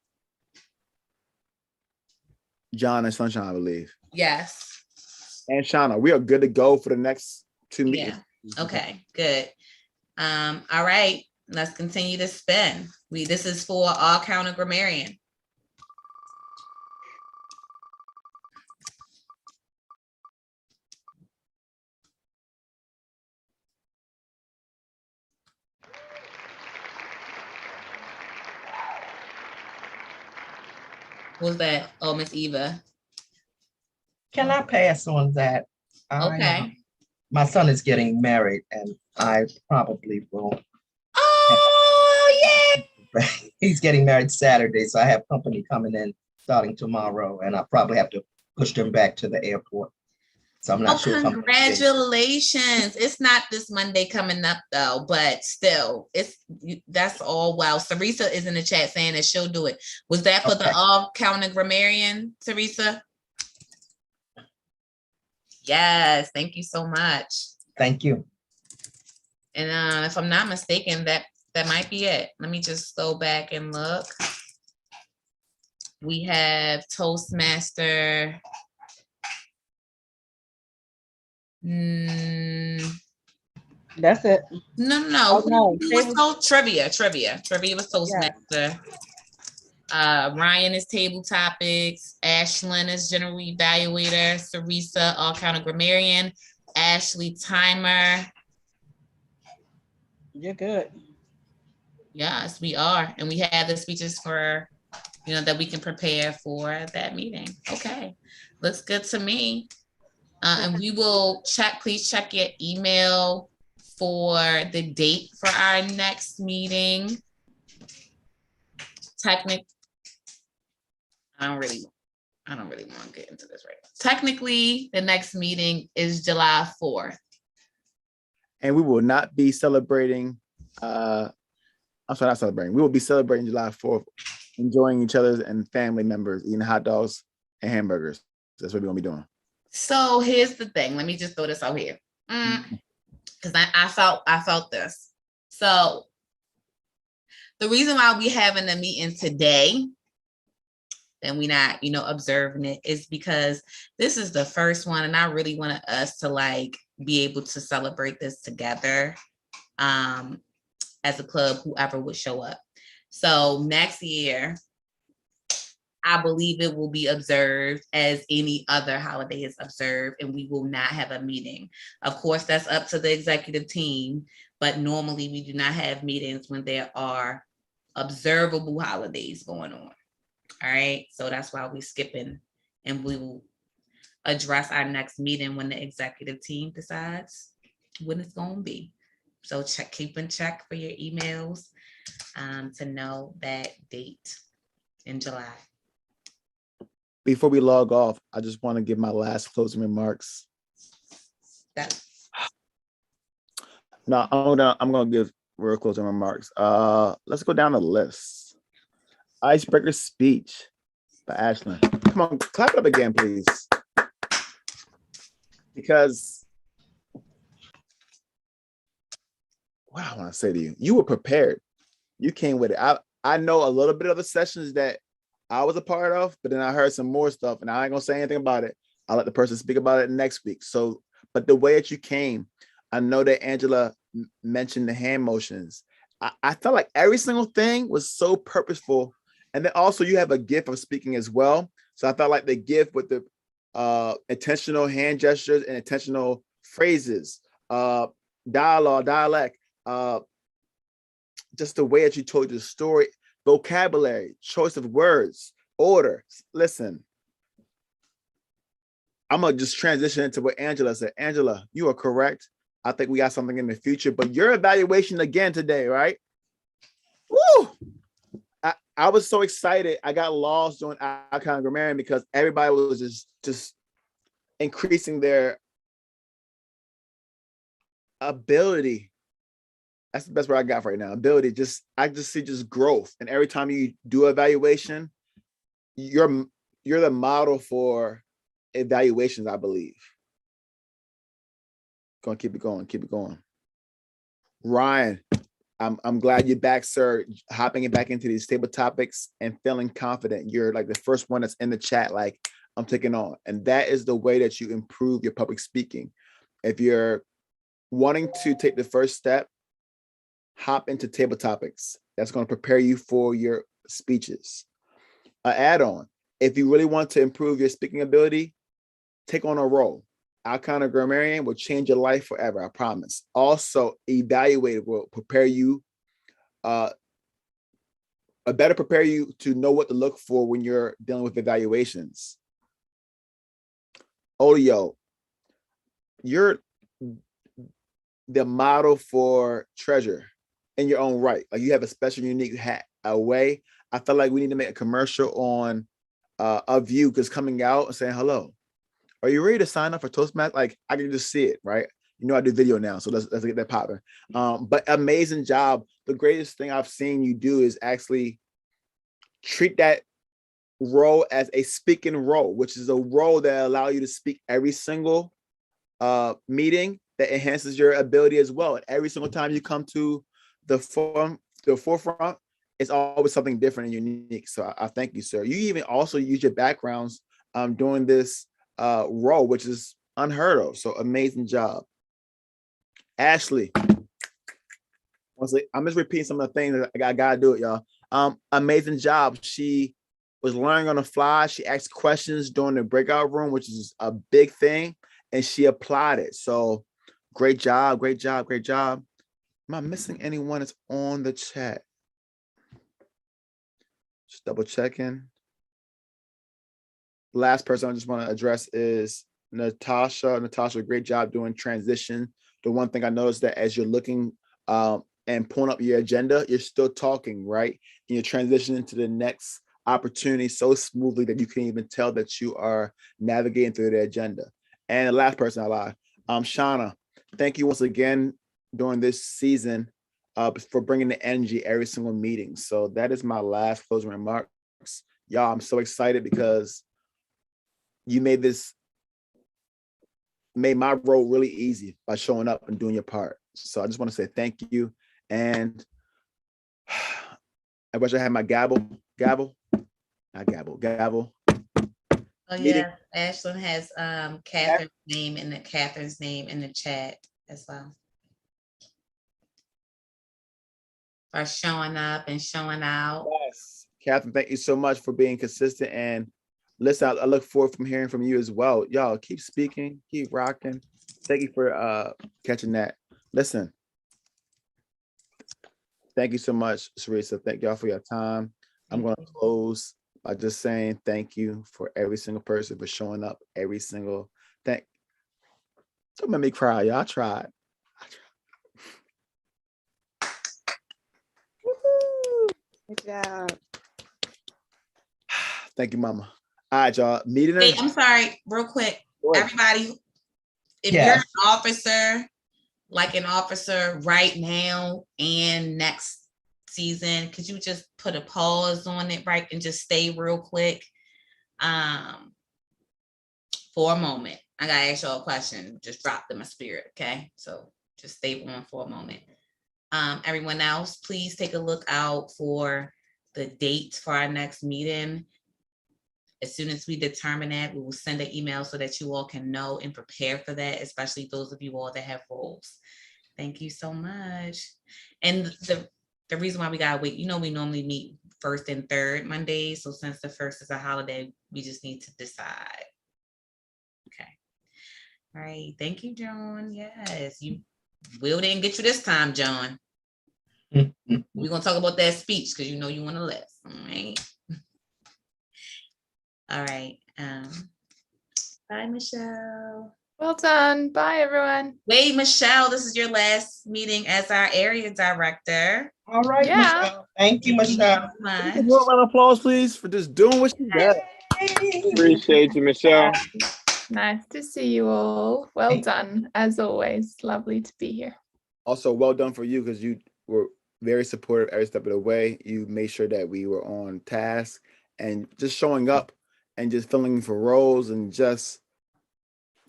John and Sunshine, I believe. Yes. And Shauna, we are good to go for the next 2 meetings. Yeah. Okay, good. All right, let's continue to spin. This is for all counter grammarian. What's that? Oh, Miss Eva. Can I pass on that? Okay. My son is getting married and I probably will. Oh, yeah. He's getting married Saturday, so I have company coming in starting tomorrow and I probably have to push them back to the airport. So I'm not sure. Congratulations. It's not this Monday coming up though, but still, that's all wow. Teresa is in the chat saying that she'll do it. Was that for the all counter grammarian, Teresa? Yes, thank you so much. Thank you. And if I'm not mistaken, that might be it. Let me just go back and look. We have Toastmaster. That's it. No. Oh, no. Who was trivia? Trivia was Toastmaster. Yeah. Ryan is table topics. Ashlyn is general evaluator. Teresa, all counter grammarian. Ashley, timer. You're good. Yes, we are. And we have the speeches for, that we can prepare for that meeting. Okay. Looks good to me. And we will please check your email for the date for our next meeting. I don't really want to get into this right now. Technically, the next meeting is July 4th. And we will not be celebrating, not celebrating. We will be celebrating July 4th, enjoying each other and family members, eating hot dogs and hamburgers. That's what we're going to be doing. So here's the thing. Let me just throw this out here. Because I felt this. So the reason why we having a meeting today and we not, observing it is because this is the first one. And I really wanted us to be able to celebrate this together as a club, whoever would show up. So next year, I believe it will be observed as any other holiday is observed, and we will not have a meeting. Of course, that's up to the executive team, but normally we do not have meetings when there are observable holidays going on. All right, so that's why we're skipping, and we will address our next meeting when the executive team decides when it's going to be. So keep in check for your emails to know that date in July. Before we log off, I just want to give my last closing remarks. No, I'm gonna give real closing remarks. Let's go down the list. Icebreaker speech by Ashlyn. Come on, clap it up again, please. Because what I want to say to you, you were prepared. You came with it. I know a little bit of the sessions that I was a part of, but then I heard some more stuff and I ain't gonna say anything about it. I'll let the person speak about it next week. So, but the way that you came, I know that Angela mentioned the hand motions. I felt like every single thing was so purposeful. And then also you have a gift of speaking as well. So I felt like the gift with the intentional hand gestures and intentional phrases, dialect, just the way that you told your story, vocabulary, choice of words, order. Listen, I'm gonna just transition into what Angela said. Angela, you are correct. I think we got something in the future, but your evaluation again today, right? Woo! I was so excited. I got lost doing icon grammarian because everybody was just increasing their ability. That's the best word I got right now. Ability. I just see growth. And every time you do evaluation, you're the model for evaluations, I believe. Gonna keep it going, keep it going. Ryan, I'm glad you're back, sir. Hopping it back into these table topics and feeling confident. You're like the first one that's in the chat, like I'm taking on. And that is the way that you improve your public speaking. If you're wanting to take the first step, hop into table topics. That's going to prepare you for your speeches. An add-on, if you really want to improve your speaking ability, take on a role. Our kind of grammarian will change your life forever, I promise. Also, evaluate will prepare you, better prepare you to know what to look for when you're dealing with evaluations. Olio, you're the model for treasure in your own right. Like you have a special, unique way. I feel like we need to make a commercial on of you because coming out and saying hello. Are you ready to sign up for Toastmasters? Like I can just see it, right? You know I do video now, so let's get that popping. But amazing job. The greatest thing I've seen you do is actually treat that role as a speaking role, which is a role that allows you to speak every single meeting that enhances your ability as well. And every single time you come to the forefront, it's always something different and unique. So I thank you, sir. You even also use your backgrounds doing this role, which is unheard of. So amazing job. Ashley, I'm just repeating some of the things that I gotta do it, y'all. Amazing job. She was learning on the fly. She asked questions during the breakout room, which is a big thing, and she applied it. So great job, great job, great job. Am I missing anyone that's on the chat? Just double checking. Last person I just want to address is Natasha. Natasha, great job doing transition. The one thing I noticed that as you're looking and pulling up your agenda, you're still talking, right? And you're transitioning to the next opportunity so smoothly that you can't even tell that you are navigating through the agenda. And the last person I lied, Shauna, thank you once again during this season for bringing the energy every single meeting. So that is my last closing remarks. Y'all, I'm so excited because you made my role really easy by showing up and doing your part. So I just want to say thank you. And I wish I had my gavel. Oh yeah, Ashlyn has Catherine's name in the chat as well. For showing up and showing out. Yes, Catherine, thank you so much for being consistent. And listen, I look forward from hearing from you as well. Y'all keep speaking, keep rocking. Thank you for catching that. Listen, thank you so much, Sarisa. Thank y'all for your time. I'm going to close by just saying thank you for every single person for showing up every single thing. Don't make me cry, y'all. I tried. Good job. Thank you, Mama. All right, y'all. Meeting. Wait, I'm sorry, real quick. Everybody, if you're an officer, like an officer right now and next season, could you just put a pause on it, right, and just stay real quick for a moment? I gotta ask y'all a question. Just dropped in my spirit, okay? So just stay on for a moment. Everyone else, please take a look out for the dates for our next meeting. As soon as we determine that, we will send an email so that you all can know and prepare for that, especially those of you all that have roles. Thank you so much. And the reason why we gotta wait, we normally meet first and third Mondays. So since the first is a holiday, we just need to decide. Okay. All right. Thank you, John. Yes, Will didn't get you this time, John. We're gonna talk about that speech because you want to list. All right. All right. Bye, Michelle. Well done. Bye, everyone. Wait, Michelle, this is your last meeting as our area director. All right, Michelle. Thank you, Michelle. Round of applause, please, for just doing what you did. Appreciate you, Michelle. Nice to see you all. Well done, as always. Lovely to be here. Also, well done for you because you were very supportive every step of the way. You made sure that we were on task and just showing up and just filling for roles and just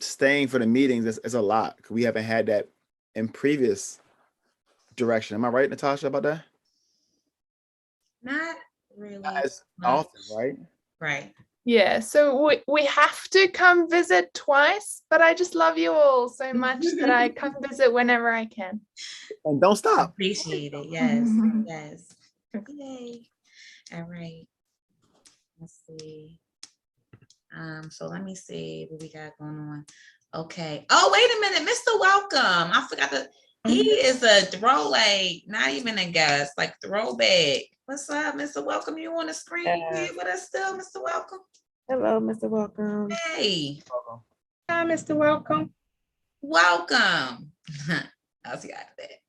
staying for the meetings is a lot. We haven't had that in previous direction. Am I right, Natasha, about that? Not really. Not as much. often, right? Right. Yeah, so we have to come visit twice, but I just love you all so much that I come visit whenever I can. And don't stop. Appreciate it. Yes. Yes. Yay. All right. Let's see. So let me see what we got going on. Okay. Oh, wait a minute, Mr. Welcome. I forgot to. He is a throwaway, not even a guest, like throwback. What's up, Mr. Welcome? You on the screen here with us still, Mr. Welcome? Hello, Mr. Welcome. Hey. Hi, Mr. Welcome. Welcome. How's you got today?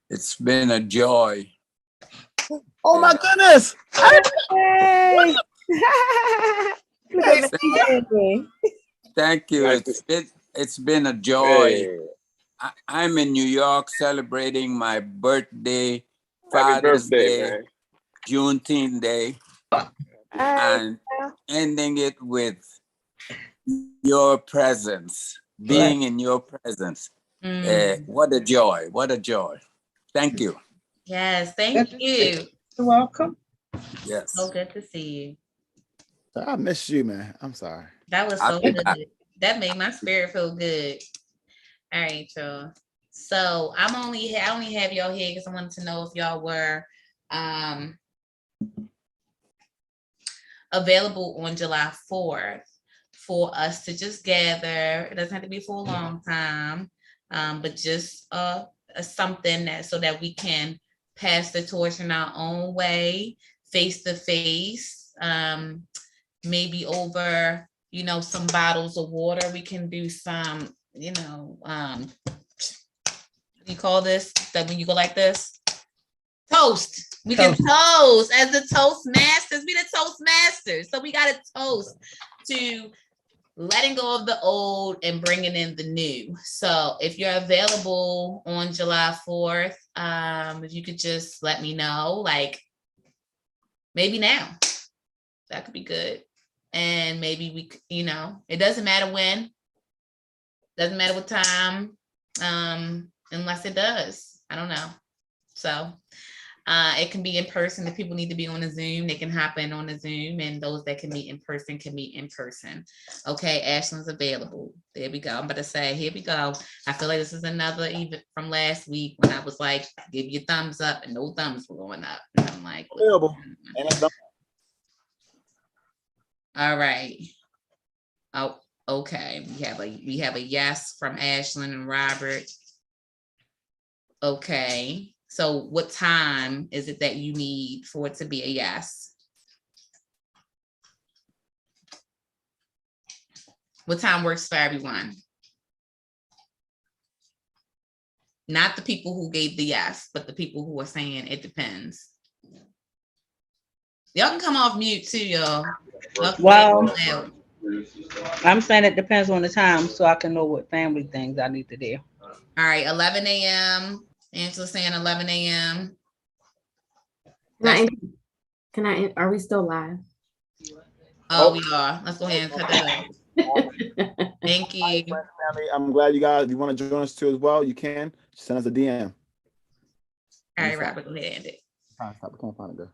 It's been a joy. Oh my goodness. Hey. Look at me. Thank you. It's been a joy. I'm in New York celebrating my birthday, Father's Day, Juneteenth Day, and ending it with your presence, being in your presence. What a joy. What a joy. Thank you. Yes, thank you. You're welcome. Yes. So good to see you. I miss you, man. I'm sorry. That was so good. That made my spirit feel good. All right, y'all. So I only have y'all here because I wanted to know if y'all were available on July 4th for us to just gather. It doesn't have to be for a long time, but just something that so that we can pass the torch in our own way, face to face, maybe over, some bottles of water. We can do some, what do you call this? That when you go like this? Toast. We can toast as the Toastmasters. We the Toastmasters. So we got to toast to letting go of the old and bringing in the new. So if you're available on July 4th, if you could just let me know, like maybe now, that could be good. And maybe we, it doesn't matter when, doesn't matter what time, unless it does. I don't know. So it can be in person. If people need to be on a Zoom, they can hop in on a Zoom, and those that can meet in person can meet in person. Okay, Ashlyn's available. There we go. I'm about to say, here we go. I feel like this is another even from last week when I was like, give you a thumbs up, and no thumbs were going up. And I'm like, available. All right. Oh, okay. We have a yes from Ashlyn and Robert. Okay. So what time is it that you need for it to be a yes? What time works for everyone? Not the people who gave the yes, but the people who are saying it depends. Y'all can come off mute too, y'all. Well, I'm saying it depends on the time so I can know what family things I need to do. All right, 11 a.m. Angela's saying 11 a.m. Are we still live? Oh, we are. Let's go ahead and cut that off. Thank you. I'm glad you guys, if you want to join us too as well, you can. Just send us a DM. All right, Robert, go ahead and end it. Stop. We can't find it, girl.